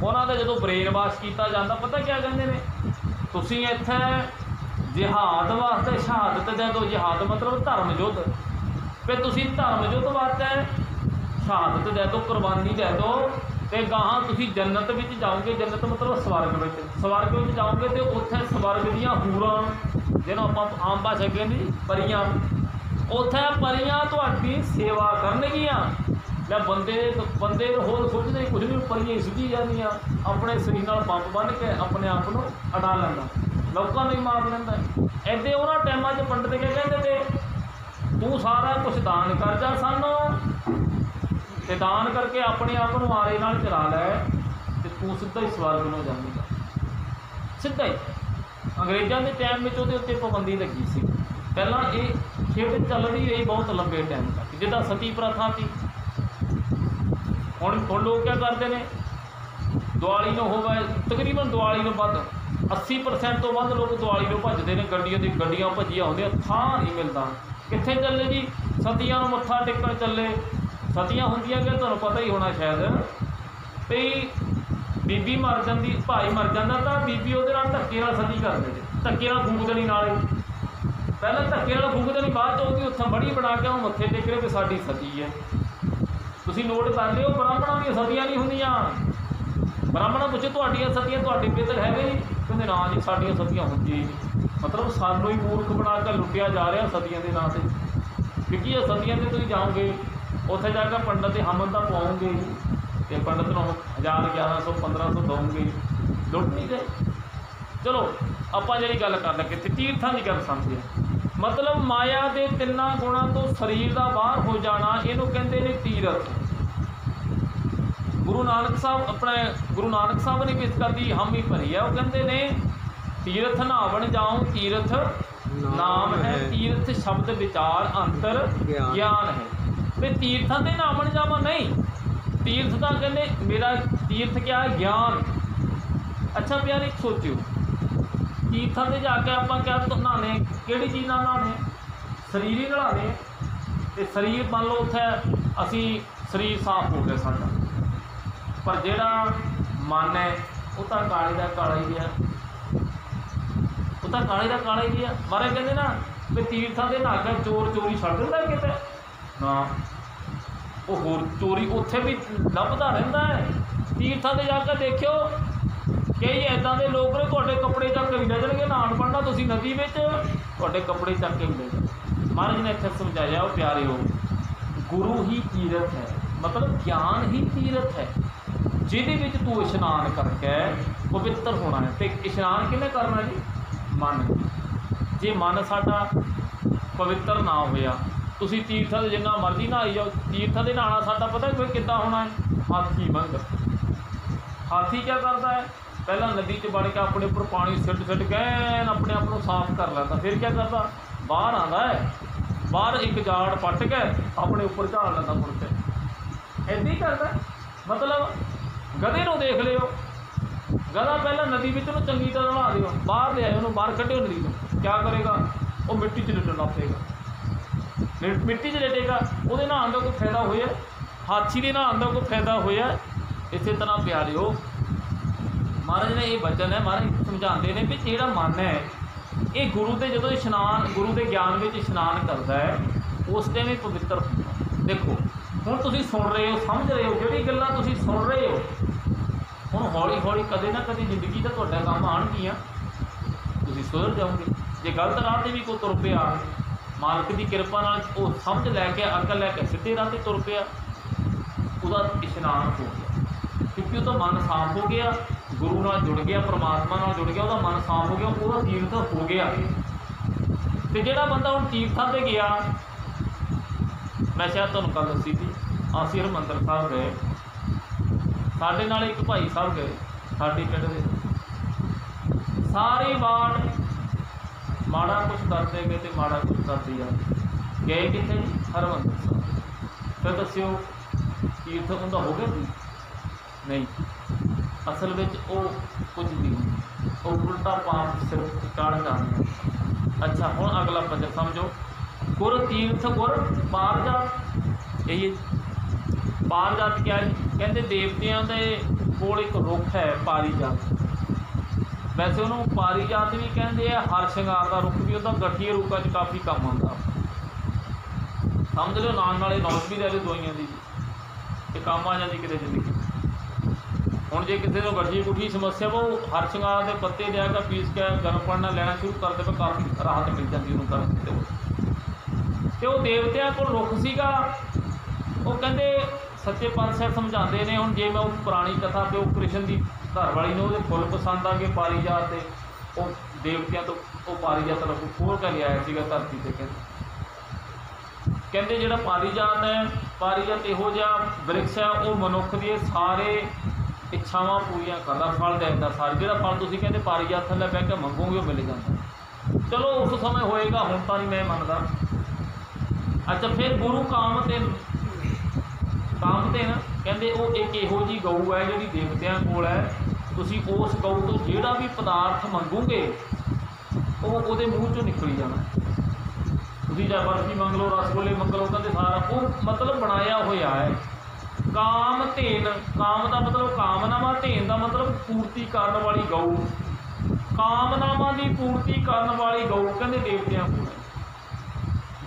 ਉਹਨਾਂ ਦਾ ਜਦੋਂ ਬ੍ਰੇਨ ਵਾਸ਼ ਕੀਤਾ ਜਾਂਦਾ, ਪਤਾ ਕਿਆ ਕਹਿੰਦੇ ਨੇ? ਤੁਸੀਂ ਇੱਥੇ ਜਿਹਾਦ ਵਾਸਤੇ ਸ਼ਹਾਦਤ ਦੇ ਦਿਓ। ਜਿਹਾਦ ਮਤਲਬ ਧਰਮ ਯੁੱਧ, ਫਿਰ ਤੁਸੀਂ ਧਰਮ ਯੁੱਧ ਵਾਸਤੇ ਸ਼ਹਾਦਤ ਦੇ ਦਿਓ, ਕੁਰਬਾਨੀ ਦੇ ਦਿਓ, ਤੇ ਗਾਹਾਂ ਤੁਸੀਂ ਜੰਨਤ ਵਿੱਚ ਜਾਓਗੇ। ਜੰਨਤ ਮਤਲਬ ਸਵਰਗ ਵਿੱਚ, ਸਵਰਗ ਵਿੱਚ ਜਾਓਗੇ ਤੇ ਉੱਥੇ ਸਵਰਗ ਦੀਆਂ ਹੂਰਾਂ, ਜਿਹਨੂੰ ਆਪਾਂ ਆਮ ਭਾਸ਼ਾ ਕਹਿੰਦੇ ਪਰੀਆਂ, ਉੱਥੇ ਪਰੀਆਂ ਤੁਹਾਡੀ ਸੇਵਾ ਕਰਨਗੀਆਂ। ਲੈ ਬੰਦੇ ਹੋਰ ਸੋਚਦੇ ਕੁਝ ਨਹੀਂ, ਪਰੀਆਂ ਸੁਝੀ ਜਾਂਦੀਆਂ, ਆਪਣੇ ਸਰੀਰ ਨਾਲ ਬੰਬ ਬੰਨ੍ਹ ਕੇ ਆਪਣੇ ਆਪ ਨੂੰ ਅੜਾ ਲੈਂਦਾ, ਲੋਕਾਂ ਨੂੰ ਹੀ ਮਾਰ ਲੈਂਦਾ। ਇੱਦਾਂ ਉਹਨਾਂ ਟਾਈਮਾਂ 'ਚ ਪੰਡਤ ਕੀ ਕਹਿੰਦੇ ਤੇ ਤੂੰ ਸਾਰਾ ਕੁਛ ਦਾਨ ਕਰ ਜਾ ਸਾਨੂੰ, ਤੇ ਦਾਨ ਕਰਕੇ ਆਪਣੇ ਆਪ ਨੂੰ ਆਰੇ ਨਾਲ ਚਲਾ ਲੈ, ਤੇ ਤੂੰ ਸਿੱਧਾ ਹੀ ਸਵਰਗ ਨੂੰ ਜਾਵੇਗਾ, ਸਿੱਧਾ ਹੀ। ਅੰਗਰੇਜ਼ਾਂ ਦੇ ਟਾਈਮ ਵਿੱਚ ਉਹਦੇ ਉੱਤੇ ਪਾਬੰਦੀ ਲੱਗੀ ਸੀ। ਪਹਿਲਾਂ ਇਹ ਖੇਡ ਚੱਲ ਰਹੀ ਰਹੀ ਬਹੁਤ ਲੰਬੇ ਟਾਈਮ ਤੱਕ, ਜਿੱਦਾਂ ਸਤੀ ਪ੍ਰਥਾ ਸੀ। ਹੁਣ ਲੋਕ ਕਿਆ ਕਰਦੇ ਨੇ, ਦਿਵਾਲੀ ਨੂੰ ਹੋਵੇ ਤਕਰੀਬਨ ਦਿਵਾਲੀ ਨੂੰ ਵੱਧ 80% ਤੋਂ ਵੱਧ ਲੋਕ ਦਿਵਾਲੀ ਨੂੰ ਭੱਜਦੇ ਨੇ, ਗੱਡੀਆਂ ਭੱਜੀਆਂ ਹੁੰਦੀਆਂ, ਥਾਂ ਨਹੀਂ ਮਿਲਦਾ। ਕਿੱਥੇ ਚੱਲੇ ਜੀ? ਸਤੀਆਂ ਨੂੰ ਮੱਥਾ ਟੇਕਣ ਚੱਲੇ। ਸਤੀਆਂ ਹੁੰਦੀਆਂ ਕਿ ਤੁਹਾਨੂੰ ਪਤਾ ਹੀ ਹੋਣਾ ਸ਼ਾਇਦ, ਵੀ ਬੀਬੀ ਮਰ ਜਾਂਦੀ, ਭਾਈ ਮਰ ਜਾਂਦਾ ਤਾਂ ਬੀਬੀ ਉਹਦੇ ਨਾਲ ਧੱਕੇ ਨਾਲ ਸਤੀ ਕਰਦੇ ਨੇ, ਧੱਕੇ ਨਾਲ ਫੂਕ ਦੇਣੀ ਨਾਲੇ। ਪਹਿਲਾਂ ਧੱਕੇ ਨਾਲ ਫੂਕਦੇ ਨਹੀਂ, ਬਾਅਦ 'ਚ ਉਹਦੀ ਉੱਥੇ ਬੜੀ ਬਣਾ ਕੇ ਉਹ ਮੱਥੇ ਟੇਕ ਰਹੇ ਵੀ ਸਾਡੀ ਸਤੀ ਹੈ। ਤੁਸੀਂ ਨੋਟ ਕਰ ਲਿਓ, ਬ੍ਰਾਹਮਣਾਂ ਦੀਆਂ ਸਤੀਆਂ ਨਹੀਂ ਹੁੰਦੀਆਂ। ਬ੍ਰਾਹਮਣਾਂ ਪੁੱਛੇ ਤੁਹਾਡੀਆਂ ਸਤੀਆਂ ਤੁਹਾਡੇ ਪਿੱਤਰ ਹੈਗੇ ਜੀ? ਕਹਿੰਦੇ ਨਾ ਜੀ ਸਾਡੀਆਂ ਸਤੀਆਂ ਹੁੰਦੀਆਂ ਹੀ ਨਹੀਂ। ਮਤਲਬ ਸਾਨੂੰ ਹੀ ਮੂਰਖ ਬਣਾ ਕੇ ਲੁੱਟਿਆ ਜਾ ਰਿਹਾ ਸਤੀਆਂ ਦੇ ਨਾਂ 'ਤੇ। ਕਿਉਂਕਿ ਇਹ ਸਤੀਆਂ 'ਤੇ ਤੁਸੀਂ ਜਾਓਗੇ, ਉੱਥੇ ਜਾ ਕੇ ਪੰਡਤ ਦੇ ਹਮਨ ਤਾਂ ਪਾਓਗੇ ਅਤੇ ਪੰਡਤ ਨੂੰ 1000 1100 1500 ਦਓਗੇ, ਲੁੱਟ ਨਹੀਂ ਗਏ। ਚਲੋ ਆਪਾਂ ਜਿਹੜੀ ਗੱਲ ਕਰ ਲੱਗੇ ਤੇ ਤੀਰਥਾਂ ਦੀ ਗੱਲ ਸਮਝਿਆ, ਮਤਲਬ ਮਾਇਆ ਦੇ ਤਿੰਨਾਂ ਗੁਣਾਂ ਤੋਂ ਸਰੀਰ ਦਾ ਬਾਹਰ ਹੋ ਜਾਣਾ, ਇਹਨੂੰ ਕਹਿੰਦੇ ਨੇ ਤੀਰਥ। ਗੁਰੂ ਨਾਨਕ ਸਾਹਿਬ ਨੇ ਕਿਸ ਕਰਦੀ ਹਾਮੀ ਭਰੀ ਹੈ, ਉਹ ਕਹਿੰਦੇ ਨੇ ਤੀਰਥ ਨਹਾਵਣ ਜਾਉ ਤੀਰਥ ਨਾਮ ਹੈ, ਤੀਰਥ ਸ਼ਬਦ ਵਿਚਾਰ ਅੰਤਰ ਗਿਆਨ ਹੈ। ਤੇ ਤੀਰਥਾਂ ਤੇ ਨਹਾਵਣ ਜਾਵਾਂ ਨਹੀਂ, ਤੀਰਥ ਦਾ ਕਹਿੰਦੇ ਮੇਰਾ ਤੀਰਥ ਕਿਆ ਹੈ? ਗਿਆਨ। ਅੱਛਾ ਪਿਆਰੇ ਸੋਚਿਓ, ਤੀਰਥਾਂ 'ਤੇ ਜਾ ਕੇ ਆਪਾਂ ਕਿਆ ਨਹਾਉਂਦੇ, ਕਿਹੜੀ ਚੀਜ਼ ਨਾਲ ਨਹਾਉਂਦੇ? ਸਰੀਰ ਹੀ ਨਹਾਉਂਦੇ। ਅਤੇ ਸਰੀਰ ਮੰਨ ਲਓ ਉੱਥੇ ਅਸੀਂ ਸਰੀਰ ਸਾਫ਼ ਹੋ ਗਿਆ ਸਾਡਾ, ਪਰ ਜਿਹੜਾ ਮਨ ਹੈ ਉਹ ਤਾਂ ਕਾਲੇ ਦਾ ਕਾਲਾ ਹੀ ਰਿਹਾ, ਉਹ ਤਾਂ ਕਾਲੇ ਦਾ ਕਾਲਾ ਹੀ ਰਿਹਾ। ਮਹਾਰਾਜ ਕਹਿੰਦੇ ਨਾ ਵੀ ਤੀਰਥਾਂ 'ਤੇ ਨਹਾ ਕੇ ਚੋਰ ਚੋਰੀ ਛੱਡ ਦਿੰਦਾ ਕਿਤੇ ਨਾ, ਉਹ ਹੋਰ ਚੋਰੀ ਉੱਥੇ ਵੀ ਲੱਭਦਾ ਰਹਿੰਦਾ ਹੈ। ਤੀਰਥਾਂ 'ਤੇ ਜਾ ਕੇ ਦੇਖਿਓ, ਕਈ ਇੱਦਾਂ ਦੇ ਲੋਕ ਨੇ ਤੁਹਾਡੇ ਕੱਪੜੇ ਚੱਕ ਕੇ ਵੀ ਲੈ ਜਾਣਗੇ, ਨਹਾਉਣ ਪੜਨਾ ਤੁਸੀਂ ਨਦੀ ਵਿੱਚ, ਤੁਹਾਡੇ ਕੱਪੜੇ ਚੱਕ ਕੇ ਵੀ ਲੈ ਜਾਣਗੇ। ਮਹਾਰਾਜ ਨੇ ਇੱਥੇ ਸਮਝਾਇਆ, ਉਹ ਪਿਆਰਿਓ, ਗੁਰੂ ਹੀ ਤੀਰਥ ਹੈ, ਮਤਲਬ ਗਿਆਨ ਹੀ ਤੀਰਥ ਹੈ, ਜਿਹਦੇ ਵਿੱਚ ਤੂੰ ਇਸ਼ਨਾਨ ਕਰਕੇ ਪਵਿੱਤਰ ਹੋਣਾ ਹੈ। ਅਤੇ ਇਸ਼ਨਾਨ ਕਿਹਨੇ ਕਰਨਾ ਜੀ? ਮਨ। ਜੇ ਮਨ ਸਾਡਾ ਪਵਿੱਤਰ ਨਾ ਹੋਇਆ, ਤੁਸੀਂ ਤੀਰਥਾਂ 'ਤੇ ਜਿੰਨਾ ਮਰਜ਼ੀ ਨਹਾਈ ਜਾਓ, ਤੀਰਥਾਂ 'ਤੇ ਨਹਾਉਣਾ ਸਾਡਾ ਪਤਾ ਕੋਈ ਕਿੱਦਾਂ ਹੋਣਾ ਹੈ? ਹਾਥੀ ਵਾਂਗ। ਹਾਥੀ ਕਿਆ ਕਰਦਾ ਹੈ? ਪਹਿਲਾਂ ਨਦੀ 'ਚ ਵੜ ਕੇ ਆਪਣੇ ਉੱਪਰ ਪਾਣੀ ਸਿੱਟ ਕੇ ਆਪਣੇ ਆਪ ਨੂੰ ਸਾਫ਼ ਕਰ ਲੈਂਦਾ, ਫਿਰ ਕਿਆ ਕਰਦਾ? ਬਾਹਰ ਆਉਂਦਾ ਹੈ, ਬਾਹਰ ਇੱਕ ਜਾੜ ਪੱਟ ਕੇ ਆਪਣੇ ਉੱਪਰ ਝਾੜ ਲੈਂਦਾ ਮੁੜ ਕੇ। ਇੱਦਾਂ ਹੀ ਕਰਦਾ। ਮਤਲਬ ਗਧੇ ਨੂੰ ਦੇਖ ਲਿਓ, ਗਧਾ ਪਹਿਲਾਂ ਨਦੀ ਵਿੱਚ ਉਹਨੂੰ ਚੰਗੀ ਤਰ੍ਹਾਂ ਨਹਾ ਦਿਓ, ਬਾਹਰ ਲਿਆਏ ਉਹਨੂੰ, ਬਾਹਰ ਕੱਢਿਓ ਨਦੀ ਤੋਂ, ਕਿਆ ਕਰੇਗਾ? ਉਹ ਮਿੱਟੀ 'ਚ ਲੇਟਣ ਲੱਗ ਪਏਗਾ, ਮਿੱਟੀ 'ਚ ਲੇਟੇਗਾ। ਉਹਦੇ ਨਹਾਉਣ ਦਾ ਕੋਈ ਫਾਇਦਾ ਹੋਇਆ? ਹਾਥੀ ਦੇ ਨਹਾਉਣ ਦਾ ਕੋਈ ਫਾਇਦਾ ਹੋਇਆ? ਇਸੇ ਤਰ੍ਹਾਂ ਪਿਆਰਿਓ, ਮਹਾਰਾਜ ਨੇ ਇਹ ਬਚਨ ਹੈ, ਮਹਾਰਾਜ ਸਮਝਾਉਂਦੇ ਨੇ ਵੀ ਜਿਹੜਾ ਮਨ ਹੈ ਇਹ ਗੁਰੂ ਦੇ ਜਦੋਂ ਇਸ਼ਨਾਨ, ਗੁਰੂ ਦੇ ਗਿਆਨ ਵਿੱਚ ਇਸ਼ਨਾਨ ਕਰਦਾ ਹੈ, ਉਸ ਟਾਈਮ ਹੀ ਪਵਿੱਤਰ ਹੁੰਦਾ। ਦੇਖੋ ਹੁਣ ਤੁਸੀਂ ਸੁਣ ਰਹੇ ਹੋ, ਸਮਝ ਰਹੇ ਹੋ, ਜਿਹੜੀ ਗੱਲਾਂ ਤੁਸੀਂ ਸੁਣ ਰਹੇ ਹੋ, ਹੁਣ ਹੌਲੀ ਹੌਲੀ ਕਦੇ ਨਾ ਕਦੇ ਜ਼ਿੰਦਗੀ ਦਾ ਤੁਹਾਡਾ ਕੰਮ ਆਉਣਗੀਆਂ, ਤੁਸੀਂ ਸੁਧਰ ਜਾਓਗੇ। ਜੇ ਗਲਤ ਰਾਹ 'ਤੇ ਵੀ ਕੋਈ ਤੁਰ ਪਿਆ, ਮਾਲਕ ਦੀ ਕਿਰਪਾ ਨਾਲ ਉਹ ਸਮਝ ਲੈ ਕੇ, ਅਕਲ ਲੈ ਕੇ ਸਿੱਧੇ ਰਾਹ 'ਤੇ ਤੁਰ ਪਿਆ, ਉਹਦਾ ਇਸ਼ਨਾਨ ਹੋ ਗਿਆ, ਕਿਉਂਕਿ ਉਹਦਾ ਮਨ ਸਾਫ਼ ਹੋ ਗਿਆ, ਗੁਰੂ ਨਾਲ ਜੁੜ ਗਿਆ, ਪਰਮਾਤਮਾ ਨਾਲ ਜੁੜ ਗਿਆ, ਉਹਦਾ ਮਨ ਸਾਫ਼ ਹੋ ਗਿਆ, ਉਹਦਾ ਤੀਰਥ ਹੋ ਗਿਆ। ਅਤੇ ਜਿਹੜਾ ਬੰਦਾ ਹੁਣ ਤੀਰਥਾਂ 'ਤੇ ਗਿਆ, ਮੈਂ ਸ਼ਾਇਦ ਤੁਹਾਨੂੰ ਗੱਲ ਦੱਸੀ ਸੀ, ਅਸੀਂ ਹਰਿਮੰਦਰ ਸਾਹਿਬ ਗਏ, ਸਾਡੇ ਨਾਲ ਇੱਕ ਭਾਈ ਸਾਹਿਬ ਗਏ, ਸਾਡੇ ਪਿੰਡ ਦੇ, ਸਾਰੀ ਵਾਰ ਮਾੜਾ ਕੁਛ ਕਰਦੇ ਗਏ ਅਤੇ ਮਾੜਾ ਕੁਛ ਕਰਦੇ ਜਾਂਦੇ ਗਏ। ਕਿੱਥੇ ਜੀ? ਹਰਿਮੰਦਰ ਸਾਹਿਬ। ਫਿਰ ਦੱਸਿਓ ਤੀਰਥ ਹੁੰਦਾ ਹੋ ਗਿਆ ਜੀ? ਨਹੀਂ, ਅਸਲ ਵਿੱਚ ਉਹ ਕੁਝ ਨਹੀਂ, ਉਹ ਉਲਟਾ ਪਾਪ ਸਿਰ ਚੜ੍ਹ ਜਾਂਦੇ। ਅੱਛਾ ਹੁਣ ਅਗਲਾ ਪੰਜਕ ਸਮਝੋ, ਗੁਰ ਤੀਰਥ ਗੁਰ ਪਾਰਜਾਤ। ਇਹ ਪਾਰਜਾਤ ਕਿਆ ਹੈ? ਕਹਿੰਦੇ ਦੇਵਤਿਆਂ ਦੇ ਕੋਲ ਇੱਕ ਰੁੱਖ ਹੈ ਪਾਰੀਜਾਤ, ਵੈਸੇ ਉਹਨੂੰ ਪਾਰੀਜਾਤ ਵੀ ਕਹਿੰਦੇ ਆ, ਹਰ ਸ਼ਿੰਗਾਰ ਦਾ ਰੁੱਖ ਵੀ, ਉਹਦਾ ਗਠੀਏ ਰੂਪਾਂ 'ਚ ਕਾਫੀ ਕੰਮ ਆਉਂਦਾ, ਸਮਝ ਲਿਓ। ਨਾਲ ਇਹ ਨੌਲੇਜ ਵੀ ਲੈ ਲਿਓ ਦਵਾਈਆਂ ਦੀ, ਅਤੇ ਕੰਮ ਆ ਜਾਂਦੀ ਕਿਤੇ ਜ਼ਿੰਦਗੀ। ਹੁਣ ਜੇ ਕਿਸੇ ਨੂੰ ਗਠੀਏ ਗੁਠੀ ਸਮੱਸਿਆ ਵਾ, ਉਹ ਹਰ ਸ਼ਿੰਗਾਰ ਦੇ ਪੱਤੇ ਲਿਆ ਕੇ ਪੀਸ ਕੇ ਗਰਮ ਪਾਣੀ ਨਾਲ ਲੈਣਾ ਸ਼ੁਰੂ ਕਰ ਦੇਵੇ, ਕਾਫੀ ਰਾਹਤ ਮਿਲ ਜਾਂਦੀ ਉਹਨੂੰ ਕਰਨ ਤੇ। ਅਤੇ ਉਹ ਦੇਵਤਿਆਂ ਕੋਲ ਰੁੱਖ ਸੀਗਾ, ਉਹ ਕਹਿੰਦੇ ਸੱਚੇ ਪਾਤਸ਼ਾਹ ਸਮਝਾਉਂਦੇ ਨੇ। ਹੁਣ ਜੇ ਮੈਂ ਉਹ ਪੁਰਾਣੀ ਕਥਾ ਕਿ ਉਹ ਕ੍ਰਿਸ਼ਨ ਦੀ ਘਰ ਵਾਲੀ ਨੂੰ ਉਹਦੇ ਫੁੱਲ ਪਸੰਦ ਆ ਗਏ ਪਾਰੀਜਾਤ ਦੇ, ਉਹ ਦੇਵਤਿਆਂ ਤੋਂ ਉਹ ਪਾਰੀਜਾਤ ਦਾ ਰੁੱਖ ਖੋਲ੍ਹ ਕੇ ਲਿਆਇਆ ਸੀਗਾ ਧਰਤੀ 'ਤੇ। ਕਹਿੰਦੇ ਜਿਹੜਾ ਪਾਰੀਜਾਤ ਹੈ, ਪਾਰੀਜਾਤ ਇਹੋ ਜਿਹਾ ਬ੍ਰਿਕਸ਼ ਹੈ, ਉਹ ਮਨੁੱਖ ਦੀਆਂ ਸਾਰੇ ਇੱਛਾਵਾਂ ਪੂਰੀਆਂ ਕਰਦਾ, ਫਲ ਦਿੰਦਾ ਸਾਰੇ। ਜਿਹੜਾ ਫਲ ਤੁਸੀਂ ਕਹਿੰਦੇ ਪਾਰੀਜਾਤ ਥੱਲੇ ਬਹਿ ਕੇ ਮੰਗੋਗੇ ਉਹ ਮਿਲ ਜਾਂਦਾ। ਚਲੋ ਉਸ ਸਮੇਂ ਹੋਏਗਾ, ਹੁਣ ਤਾਂ ਨਹੀਂ ਮੈਂ ਮੰਨਦਾ। ਅੱਛਾ ਫਿਰ ਗੁਰੂ ਕਾਮਧੇਨ ਕਹਿੰਦੇ ਉਹ ਇੱਕ ਇਹੋ ਜਿਹੀ ਗਊ ਹੈ ਜਿਹੜੀ ਦੇਵਤਿਆਂ ਕੋਲ ਹੈ, ਤੁਸੀਂ ਉਸ ਗਊ ਤੋਂ ਜਿਹੜਾ ਵੀ ਪਦਾਰਥ ਮੰਗੋਗੇ ਉਹ ਉਹਦੇ ਮੂੰਹ 'ਚੋਂ ਨਿਕਲੀ ਜਾਣਾ। ਤੁਸੀਂ ਜਾਂ ਬਰਫੀ ਮੰਗ ਲਓ, ਰਸਗੁੱਲੇ ਮੰਗ ਲਓ, ਕਹਿੰਦੇ ਸਾਰਾ ਉਹ ਮਤਲਬ ਬਣਾਇਆ ਹੋਇਆ ਹੈ। ਕਾਮਧੇਨ, ਕਾਮ ਦਾ ਮਤਲਬ ਕਾਮਨਾਵਾਂ, ਧੇਨ ਦਾ ਮਤਲਬ ਪੂਰਤੀ ਕਰਨ ਵਾਲੀ ਗਊ, ਕਾਮਨਾਵਾਂ ਦੀ ਪੂਰਤੀ ਕਰਨ ਵਾਲੀ ਗਊ ਕਹਿੰਦੇ ਦੇਵਤਿਆਂ ਕੋਲ ਹੈ।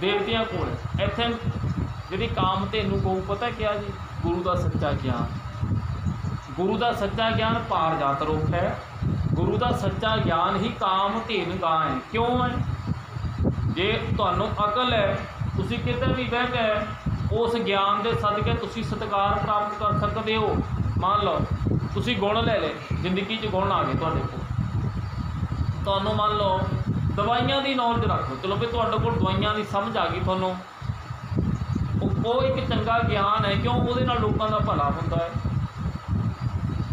ਦੇਵਤਿਆਂ ਕੋਲ। ਇੱਥੇ ਜਿਹੜੀ ਕਾਮ ਧੇਨੂੰ ਗਊ ਪਤਾ ਕਿਹਾ ਜੀ, ਗੁਰੂ ਦਾ ਸੱਚਾ ਗਿਆਨ। ਗੁਰੂ ਦਾ ਸੱਚਾ ਗਿਆਨ ਪਾਰ ਜਾਤ ਰੁੱਖ ਹੈ। ਗੁਰੂ ਦਾ ਸੱਚਾ ਗਿਆਨ ਹੀ ਕਾਮ ਧੇਨ ਗਾਂ ਹੈ। ਕਿਉਂ ਹੈ? ਜੇ ਤੁਹਾਨੂੰ ਅਕਲ ਹੈ, ਤੁਸੀਂ ਕਿਤੇ ਵੀ ਬਹਿ ਕੇ ਉਸ ਗਿਆਨ ਦੇ ਸਦਕੇ ਤੁਸੀਂ ਸਤਿਕਾਰ ਪ੍ਰਾਪਤ ਕਰ ਸਕਦੇ ਹੋ। ਮੰਨ ਲਓ ਤੁਸੀਂ ਗੁਣ ਲੈ ਲਏ, ਜ਼ਿੰਦਗੀ 'ਚ ਗੁਣ ਆ ਗਏ ਤੁਹਾਡੇ ਕੋਲ, ਤੁਹਾਨੂੰ ਮੰਨ ਲਓ ਦਵਾਈਆਂ ਦੀ ਨੌਲੇਜ ਰੱਖ ਲਓ, ਚਲੋ ਵੀ ਤੁਹਾਡੇ ਕੋਲ ਦਵਾਈਆਂ ਦੀ ਸਮਝ ਆ ਗਈ ਤੁਹਾਨੂੰ, ਉਹ ਇੱਕ ਚੰਗਾ ਗਿਆਨ ਹੈ। ਕਿਉਂ? ਉਹਦੇ ਨਾਲ ਲੋਕਾਂ ਦਾ ਭਲਾ ਹੁੰਦਾ ਹੈ।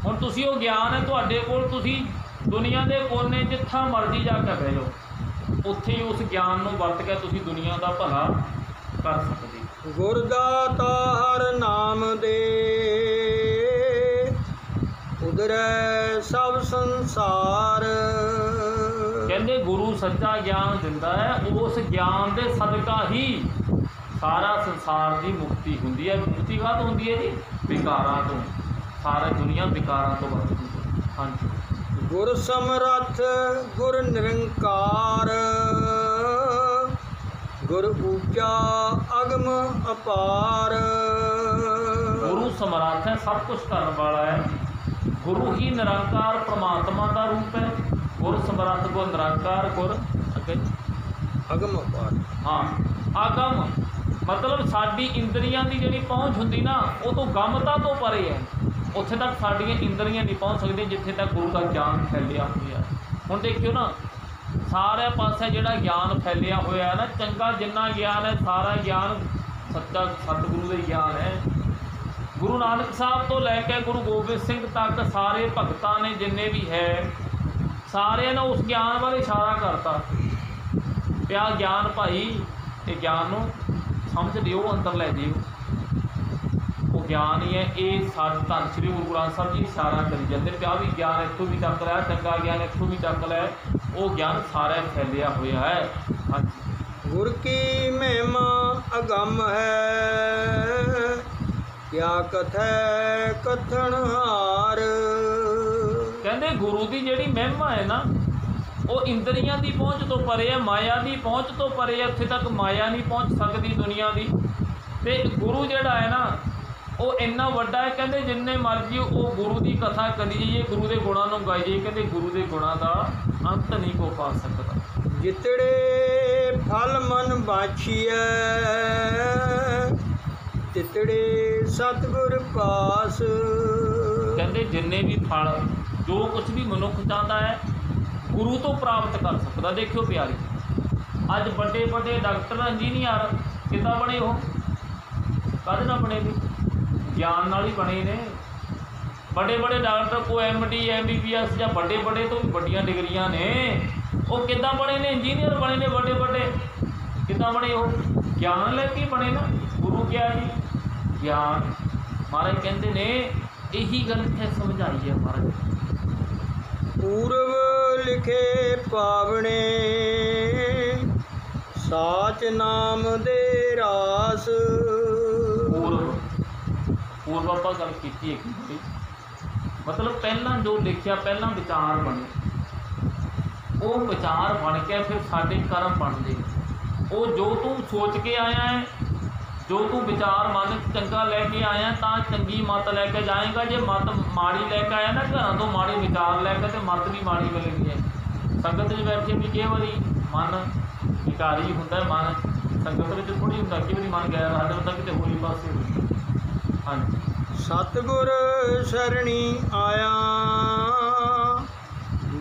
ਹੁਣ ਤੁਸੀਂ ਉਹ ਗਿਆਨ ਹੈ ਤੁਹਾਡੇ ਕੋਲ, ਤੁਸੀਂ ਦੁਨੀਆ ਦੇ ਕੋਨੇ ਜਿੱਥਾਂ ਮਰਜ਼ੀ ਜਾ ਕੇ ਬਹਿ ਜਾਓ, ਉੱਥੇ ਹੀ ਉਸ ਗਿਆਨ ਨੂੰ ਵਰਤ ਕੇ ਤੁਸੀਂ ਦੁਨੀਆ ਦਾ ਭਲਾ ਕਰ ਸਕਦੇ ਹੋ। ਗੁਰਦਾਤਾ ਹਰ ਨਾਮ ਦੇ, ਉਧਰੈ ਸਭ ਸੰਸਾਰ। ਕਹਿੰਦੇ ਗੁਰੂ ਸੱਚਾ ਗਿਆਨ ਦਿੰਦਾ ਹੈ, ਉਸ ਗਿਆਨ ਦੇ ਸਦਕਾ ਹੀ ਸਾਰਾ ਸੰਸਾਰ ਦੀ ਮੁਕਤੀ ਹੁੰਦੀ ਹੈ। ਮੁਕਤੀ ਕਾਹਤੋਂ ਹੁੰਦੀ ਹੈ ਜੀ? ਵਿਕਾਰਾਂ ਤੋਂ। ਸਾਰੀ ਦੁਨੀਆ ਵਿਕਾਰਾਂ ਤੋਂ ਬਚਦੀ ਹੈ। ਹਾਂਜੀ। ਗੁਰ ਸਮਰੱਥ ਗੁਰ ਨਿਰੰਕਾਰ, ਗੁਰ ਊਚਾ ਅਗਮ ਅਪਾਰ। ਗੁਰੂ ਸਮਰੱਥ ਹੈ, ਸਭ ਕੁਝ ਕਰਨ ਵਾਲਾ ਹੈ। ਗੁਰੂ ਹੀ ਨਿਰੰਕਾਰ ਪ੍ਰਮਾਤਮਾ ਦਾ ਰੂਪ ਹੈ। ਗੁਰ ਸਮਰੱਥ ਗੁਰ ਨਿਰੰਕਾਰ, ਗੁਰ ਅਗਮ ਅਪਾਰ। ਹਾਂ, ਆਗਮ ਮਤਲਬ ਸਾਡੀ ਇੰਦਰੀਆਂ ਦੀ ਜਿਹੜੀ ਪਹੁੰਚ ਹੁੰਦੀ ਨਾ, ਉਹ ਤੋਂ ਗਮਤਾ ਤੋਂ ਪਰੇ ਹੈ। ਉੱਥੇ ਤੱਕ ਸਾਡੀਆਂ ਇੰਦਰੀਆਂ ਨਹੀਂ ਪਹੁੰਚ ਸਕਦੀਆਂ ਜਿੱਥੇ ਤੱਕ ਗੁਰੂ ਦਾ ਗਿਆਨ ਫੈਲਿਆ ਹੋਇਆ। ਹੁਣ ਦੇਖਿਓ ਨਾ, ਸਾਰੇ ਪਾਸੇ ਜਿਹੜਾ ਗਿਆਨ ਫੈਲਿਆ ਹੋਇਆ ਨਾ, ਚੰਗਾ ਜਿੰਨਾ ਗਿਆਨ ਹੈ, ਸਾਰਾ ਗਿਆਨ ਸੱਚਾ ਸਤਿਗੁਰੂ ਦਾ ਗਿਆਨ ਹੈ। ਗੁਰੂ ਨਾਨਕ ਸਾਹਿਬ ਤੋਂ ਲੈ ਕੇ ਗੁਰੂ ਗੋਬਿੰਦ ਸਿੰਘ ਤੱਕ ਸਾਰੇ ਭਗਤਾਂ ਨੇ ਜਿੰਨੇ ਵੀ ਹੈ, ਸਾਰਿਆਂ ਨੇ ਉਸ ਗਿਆਨ ਵੱਲ ਇਸ਼ਾਰਾ ਕਰਤਾ ਪਿਆ। ਗਿਆਨ ਭਾਈ, ਇਹ ਗਿਆਨ ਨੂੰ ਸਮਝ ਲਿਓ, ਅੰਦਰ ਲੈ ਦਿਓ। ਉਹ ਗਿਆਨ ਹੀ ਹੈ। ਇਹ ਸਾਡੇ ਧੰਨ ਸ਼੍ਰੀ ਗੁਰੂ ਗ੍ਰੰਥ ਸਾਹਿਬ ਜੀ ਇਸ਼ਾਰਾ ਕਰੀ ਜਾਂਦੇ ਪਿਆ ਵੀ ਗਿਆਨ ਇੱਥੋਂ ਵੀ ਚੱਕ ਲਿਆ, ਚੰਗਾ ਗਿਆਨ ਇੱਥੋਂ ਵੀ ਚੱਕ ਲਿਆ। ਉਹ ਗਿਆਨ ਸਾਰਾ ਫੈਲਿਆ ਹੋਇਆ ਹੈ। ਹਾਂਜੀ। ਗੁਰ ਕੀ ਮਹਿਮਾ ਅਗੰਮ ਹੈ, ਕਿਆ ਕਥੈ ਕਥਨ ਹਾਰ। ਕਹਿੰਦੇ ਗੁਰੂ ਦੀ ਜਿਹੜੀ ਮਹਿਮਾ ਹੈ ਨਾ, ਉਹ ਇੰਦਰੀਆਂ ਦੀ ਪਹੁੰਚ ਤੋਂ ਪਰੇ ਹੈ, ਮਾਇਆ ਦੀ ਪਹੁੰਚ ਤੋਂ ਪਰੇ ਹੈ। ਉੱਥੇ ਤੱਕ ਮਾਇਆ ਨਹੀਂ ਪਹੁੰਚ ਸਕਦੀ ਦੁਨੀਆ ਦੀ। ਤੇ ਗੁਰੂ ਜਿਹੜਾ ਹੈ ਨਾ, ਉਹ ਇੰਨਾ ਵੱਡਾ ਹੈ। ਕਹਿੰਦੇ ਜਿੰਨੇ ਮਰਜ਼ੀ ਉਹ ਗੁਰੂ ਦੀ ਕਥਾ ਕਰੀ ਜਾਈਏ, ਗੁਰੂ ਦੇ ਗੁਣਾਂ ਨੂੰ ਗਾਈ ਜਾਈਏ, ਕਹਿੰਦੇ ਗੁਰੂ ਦੇ ਗੁਣਾਂ ਦਾ ਅੰਤ ਨਹੀਂ ਕੋ ਪਾ ਸਕਦਾ। ਜਿਤੜੇ ਫਲ ਮਨ ਬਾਛੀਐ, ਤਿਤੜੇ ਸਤਿਗੁਰ ਪਾਸ। ਕਹਿੰਦੇ ਜਿੰਨੇ ਵੀ ਫਲ, ਜੋ ਕੁਝ ਵੀ ਮਨੁੱਖ ਚਾਹੁੰਦਾ ਹੈ, ਗੁਰੂ ਤੋਂ ਪ੍ਰਾਪਤ ਕਰ ਸਕਦਾ। ਦੇਖਿਓ ਪਿਆਰੇ, ਅੱਜ ਵੱਡੇ ਵੱਡੇ ਡਾਕਟਰ, ਇੰਜੀਨੀਅਰ ਕਿੱਦਾਂ ਬਣੇ? ਉਹ ਕਾਹਦੇ ਨਾਲ ਬਣੇ ਨੇ? ਗਿਆਨ ਨਾਲ ਹੀ ਬਣੇ ਨੇ। ਵੱਡੇ ਵੱਡੇ ਡਾਕਟਰ ਕੋਈ MD MBBS ਜਾਂ ਵੱਡੇ ਵੱਡੇ ਤੋਂ ਵੀ ਵੱਡੀਆਂ ਡਿਗਰੀਆਂ ਨੇ, ਉਹ ਕਿੱਦਾਂ ਬਣੇ ਨੇ? ਇੰਜੀਨੀਅਰ ਬਣੇ ਨੇ ਵੱਡੇ ਵੱਡੇ। ਕਿੱਦਾਂ ਬਣੇ? ਉਹ ਗਿਆਨ ਲੈ ਕੇ ਬਣੇ ਨਾ। ਗੁਰੂ ਕਿਹਾ ਜੀ ਗਿਆਨ। ਮਹਾਰਾਜ ਕਹਿੰਦੇ ਨੇ ਇਹੀ ਗੱਲ ਇੱਥੇ ਸਮਝਾਈ ਹੈ ਮਹਾਰਾਜ। ਪੂਰਵ ਲਿਖੇ ਪਾਵਣੇ, ਸਾਚ ਨਾਮ ਦੇ ਰਾਸ। ਪੂਰਵ ਆਪਾਂ ਗੱਲ ਕੀਤੀ ਇੱਕ ਵਾਰੀ, ਮਤਲਬ ਪਹਿਲਾਂ ਜੋ ਲਿਖਿਆ, ਪਹਿਲਾਂ ਵਿਚਾਰ ਬਣੇ, ਉਹ ਵਿਚਾਰ ਬਣ ਕੇ ਫਿਰ ਸਾਡੇ ਕਰਮ ਬਣਦੇ। ਉਹ ਜੋ ਤੂੰ ਸੋਚ ਕੇ ਆਇਆ ਹੈ, ਜੋ ਤੂੰ ਵਿਚਾਰ ਮਨ ਚੰਗਾ ਲੈ ਕੇ ਆਇਆ ਤਾਂ ਚੰਗੀ ਮੱਤ ਲੈ ਕੇ ਜਾਏਗਾ। ਜੇ ਮੱਤ ਮਾੜੀ ਲੈ ਕੇ ਆਇਆ ਨਾ, ਘਰਾਂ ਤੋਂ ਮਾੜੇ ਵਿਚਾਰ ਲੈ ਕੇ, ਤੇ ਮੱਤ ਵੀ ਮਾੜੀ ਮਿਲਣੀ ਹੈ। ਸੰਗਤ 'ਚ ਬੈਠੇ ਵੀ ਕਈ ਵਾਰੀ ਮਨ ਵਿਕਾਰੀ ਹੁੰਦਾ, ਮਨ ਸੰਗਤ ਵਿੱਚ ਥੋੜ੍ਹੀ ਹੁੰਦਾ, ਕਈ ਵਾਰੀ ਮਨ ਗੈਰ ਹਾਜ਼ਰ ਹੁੰਦਾ, ਕਿਤੇ ਹੋਲੀ ਪਾਸੇ ਹੁੰਦਾ। ਹਾਂਜੀ। ਸਤਿਗੁਰ ਸਰਣੀ ਆਇਆ,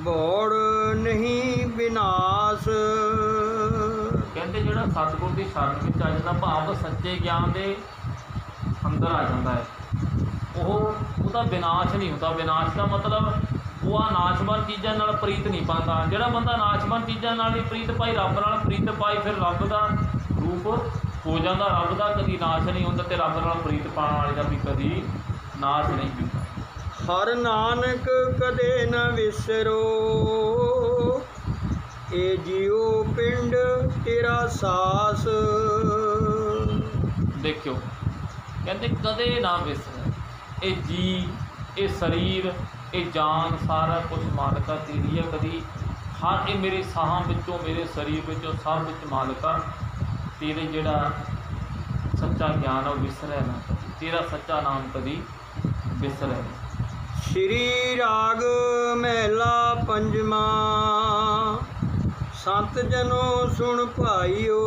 ਬੋੜ ਨਹੀਂ ਵਿਨਾਸ਼। ਕਹਿੰਦੇ ਜਿਹੜਾ ਸਤਿਗੁਰ ਦੀ ਸ਼ਰਨ ਵਿੱਚ ਆ ਜਾਂਦਾ, ਭਾਵ ਸੱਚੇ ਗਿਆਨ ਦੇ ਅੰਦਰ ਆ ਜਾਂਦਾ ਹੈ, ਉਹਦਾ ਵਿਨਾਸ਼ ਨਹੀਂ ਹੁੰਦਾ। ਵਿਨਾਸ਼ ਦਾ ਮਤਲਬ ਉਹ ਆ ਨਾਸ਼ਵਾਨ ਚੀਜ਼ਾਂ ਨਾਲ ਪ੍ਰੀਤ ਨਹੀਂ ਪਾਉਂਦਾ। ਜਿਹੜਾ ਬੰਦਾ ਨਾਸ਼ਵਾਨ ਚੀਜ਼ਾਂ ਨਾਲ ਨਹੀਂ ਪ੍ਰੀਤ ਪਾਈ, ਰੱਬ ਨਾਲ ਪ੍ਰੀਤ ਪਾਈ, ਫਿਰ ਰੱਬ ਦਾ ਰੂਪ ਹੋ ਜਾਂਦਾ। ਰੱਬ ਦਾ ਕਦੀ ਨਾਸ਼ ਨਹੀਂ ਹੁੰਦਾ, ਤੇ ਰੱਬ ਨਾਲ ਪ੍ਰੀਤ ਪਾਉਣ ਵਾਲੇ ਦਾ ਵੀ ਕਦੀ ਨਾਸ਼ ਨਹੀਂ ਹੁੰਦਾ। ਹਰ ਨਾਨਕ ਕਦੇ ਨ ਵਿਸਰੋ, ਇਹ ਜੀਉ ਪਿੰਡ ਤੇਰਾ ਸਾਸ। ਦੇਖਿਓ, ਕਹਿੰਦੇ ਕਦੇ ਨਾ ਵਿਸਰ। ਇਹ ਜੀ, ਇਹ ਸਰੀਰ, ਇਹ ਜਾਨ, ਸਾਰਾ ਕੁਝ ਮਾਲਕਾ ਤੇਰੀ ਹੈ। ਕਦੀ ਹਰ ਇਹ ਮੇਰੇ ਸਾਹਾਂ ਵਿੱਚੋਂ, ਮੇਰੇ ਸਰੀਰ ਵਿੱਚੋਂ, ਸਭ ਵਿੱਚ ਮਾਲਕਾ तेरे जिहड़ा सच्चा ज्ञान है वो विसरै ना, तेरा सच्चा नाम कभी विसरै ना। श्री राग महला पंजवा। संत जनो सुन भाइयो,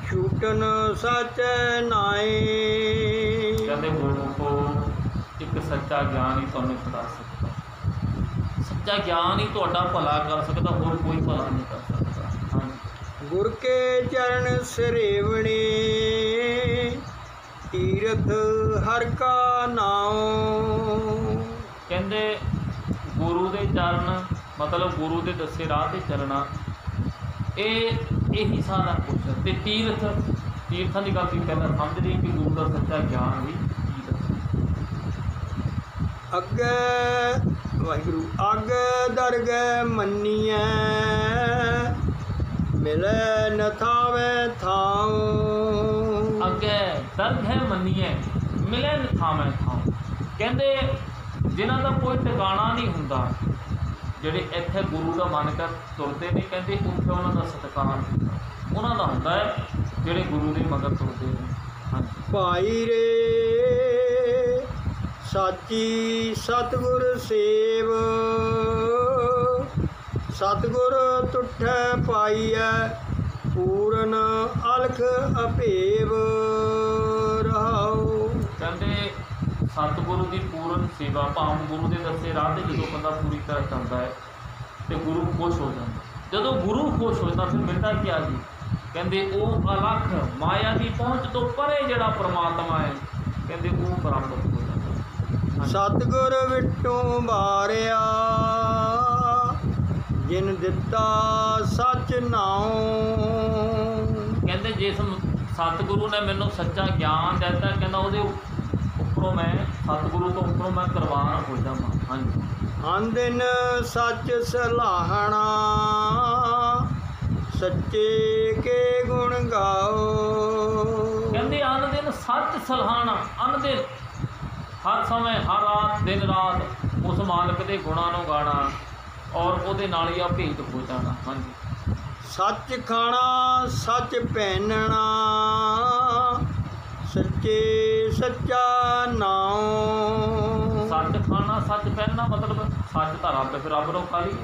छूटन सच नाए। कहते गुरमुखो, एक सच्चा ज्ञान ही तुहानू छुड़ा सकता, सच्चा ज्ञान ही तुहाडा भला कर सकता, होर कोई भला नहीं कर सकता। हाँ, गुर के चरण सरेवणे, तीरथ हर का नाम। कहते गुरु के चरण मतलब गुरु के दसे राह ते चलना, यही सारा कुछ। ते तीर्थ, तीर्थां की गल पहला समझ रही कि गुरु का सच्चा ज्ञान ही तीर्थ। अगे वाहिगुरु अगे दरगह मन्निए, मिले न थावे थाओ। अगे दरगह मन्निए, मिले न थावे थाओ। कहते जिन्हां दा कोई ठिकाना नहीं हुंदा, ਜਿਹੜੇ ਇੱਥੇ ਗੁਰੂ ਦਾ ਮੰਨ ਕੇ ਤੁਰਦੇ ਨੇ, ਕਹਿੰਦੇ ਉੱਥੇ ਉਹਨਾਂ ਦਾ ਸਤਿਕਾਰ ਉਹਨਾਂ ਦਾ ਹੁੰਦਾ ਹੈ ਜਿਹੜੇ ਗੁਰੂ ਦੇ ਮਗਰ ਤੁਰਦੇ ਨੇ। ਹਾਂਜੀ, ਭਾਈ ਰੇ ਸਾਚੀ ਸਤਿਗੁਰ ਸੇਵ, ਸਤਿਗੁਰ ਤੁਠੈ ਪਾਈਐ, ਪੂਰਨ ਅਲਖ ਅਭੇਵ ਰਹਾਉ। ਕਹਿੰਦੇ सतगुरु की पूर्ण सेवा, भाव गुरु के दसे राह से जो बंदा पूरी तरह चलता है तो गुरु खुश हो जाता। जो गुरु खुश होता फिर मिलता क्या जी, कहते वो अलख माया की पहुँच तो परे जड़ा परमात्मा है, कहते वो प्राप्त हो जाता। सतगुर विटों बारिया, जिन दिता सच नाओ। कहते जिस सतगुरु ने मैनू सच्चा ज्ञान दिता, कहना वो उपरों मैं सतगुरु तो उपरों मैं कुर्बान हो जावां। हाँ जी, आंदिन सच सलाहना, सच्चे के गुण गाओ। कहते आन दिन सच सलाहना, आन दिन हर समय हर रात दिन रात उस मालक के गुणों को गाना और वो नाल ही भेद हो जाना। हाँ जी, सच खाना सच पहनना, सच्चे सच्चा नाम। सच खाना सच पहनना मतलब सच तो रब, फिर रब नो खा ली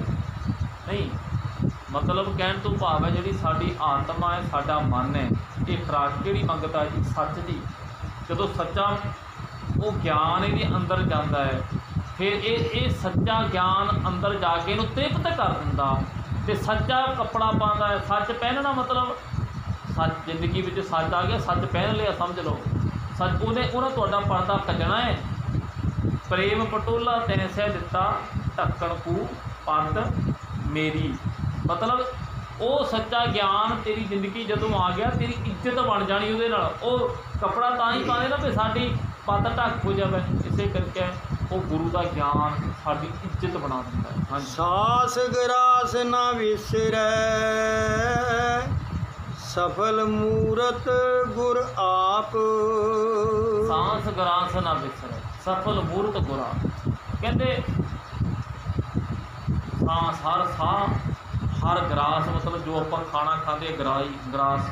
नहीं, मतलब कहने तो भाव है जी साड़ी आत्मा है, साडा मन है, ये खुराक जी मंगता है जी सच की। जो सच्चा वो ज्ञान ये अंदर जाता है, फिर ये सच्चा ज्ञान अंदर जाके इनू तृप्त कर दिंदा, ते सच्चा कपड़ा पाता है। सच पहनना मतलब सच जिंदगी में सच आ गया, सच पहन लिया समझ लो, सच उन्हें तुहाडा पर्दा कजना है। प्रेम पटोला तैसै दिता, ढक्कन कू पत मेरी, मतलब वो सच्चा ज्ञान तेरी जिंदगी जदों आ गया, तेरी इज्जत बन जानी उहदे नाल। वो कपड़ा तां ही पाने ना भी साडी पत ढक हो जाए, इसे करके वो गुरु का ज्ञान साडी इज्जत बना दिंदा है। हाँ, सास ग्रास ना विसरै, सफल मूरत गुर आप। सांस ग्रास ना विसरै, सफल मूरत गुर आप। कहते सांस हर साह हर ग्रास, मतलब जो आप खाना खाते ग्रास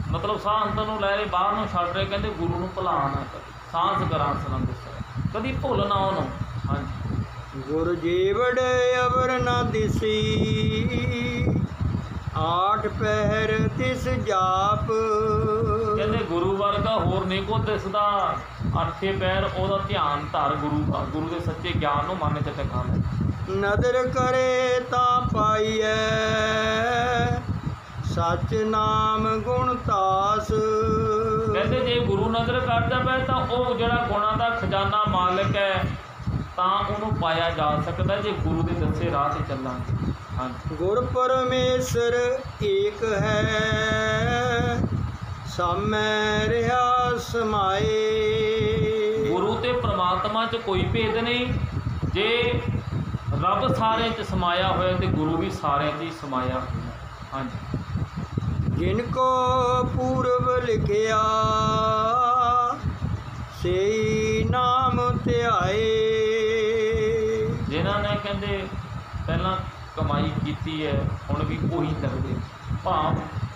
मतलब साह अंदर नूं लै रहे बाहर नूं छड्ड रहे, कहते गुरु नूं भुला ना कभी, सांस ग्रास ना विसरै, कभी भुल ना उहनूं। हाँ जी, गुर जीवड़ अवर न दिसी, आठ पहर तिस जाप। कहते गुरु वर्गा होर नहीं को दिसदा, अठे पैर ओहदा ध्यान धर गुरु का, गुरु के सच्चे ज्ञान नूं मन च टिका ले। नदर करे ता पाइए, सच नाम गुण तास। कहते जे गुरु नजर करता पै तो वह जड़ा गुणों का खजाना मालिक है, तो उन्होंने पाया जा सकता है जे गुरु के दसे राह से चलांगे। हाँ, गुर परमेश्वर एक है, सामय रहा समाए। गुरु ते परमात्मा च कोई भेद नहीं, जे रब सारे च समाया होया तो गुरु भी सारे च ही समाया होया। हाँ जी, जिनको पूर्व लिखिया, से नाम ध्याए। जिन्होंने कहते पहला कमाई की है हुण भी उही लगदे, भाव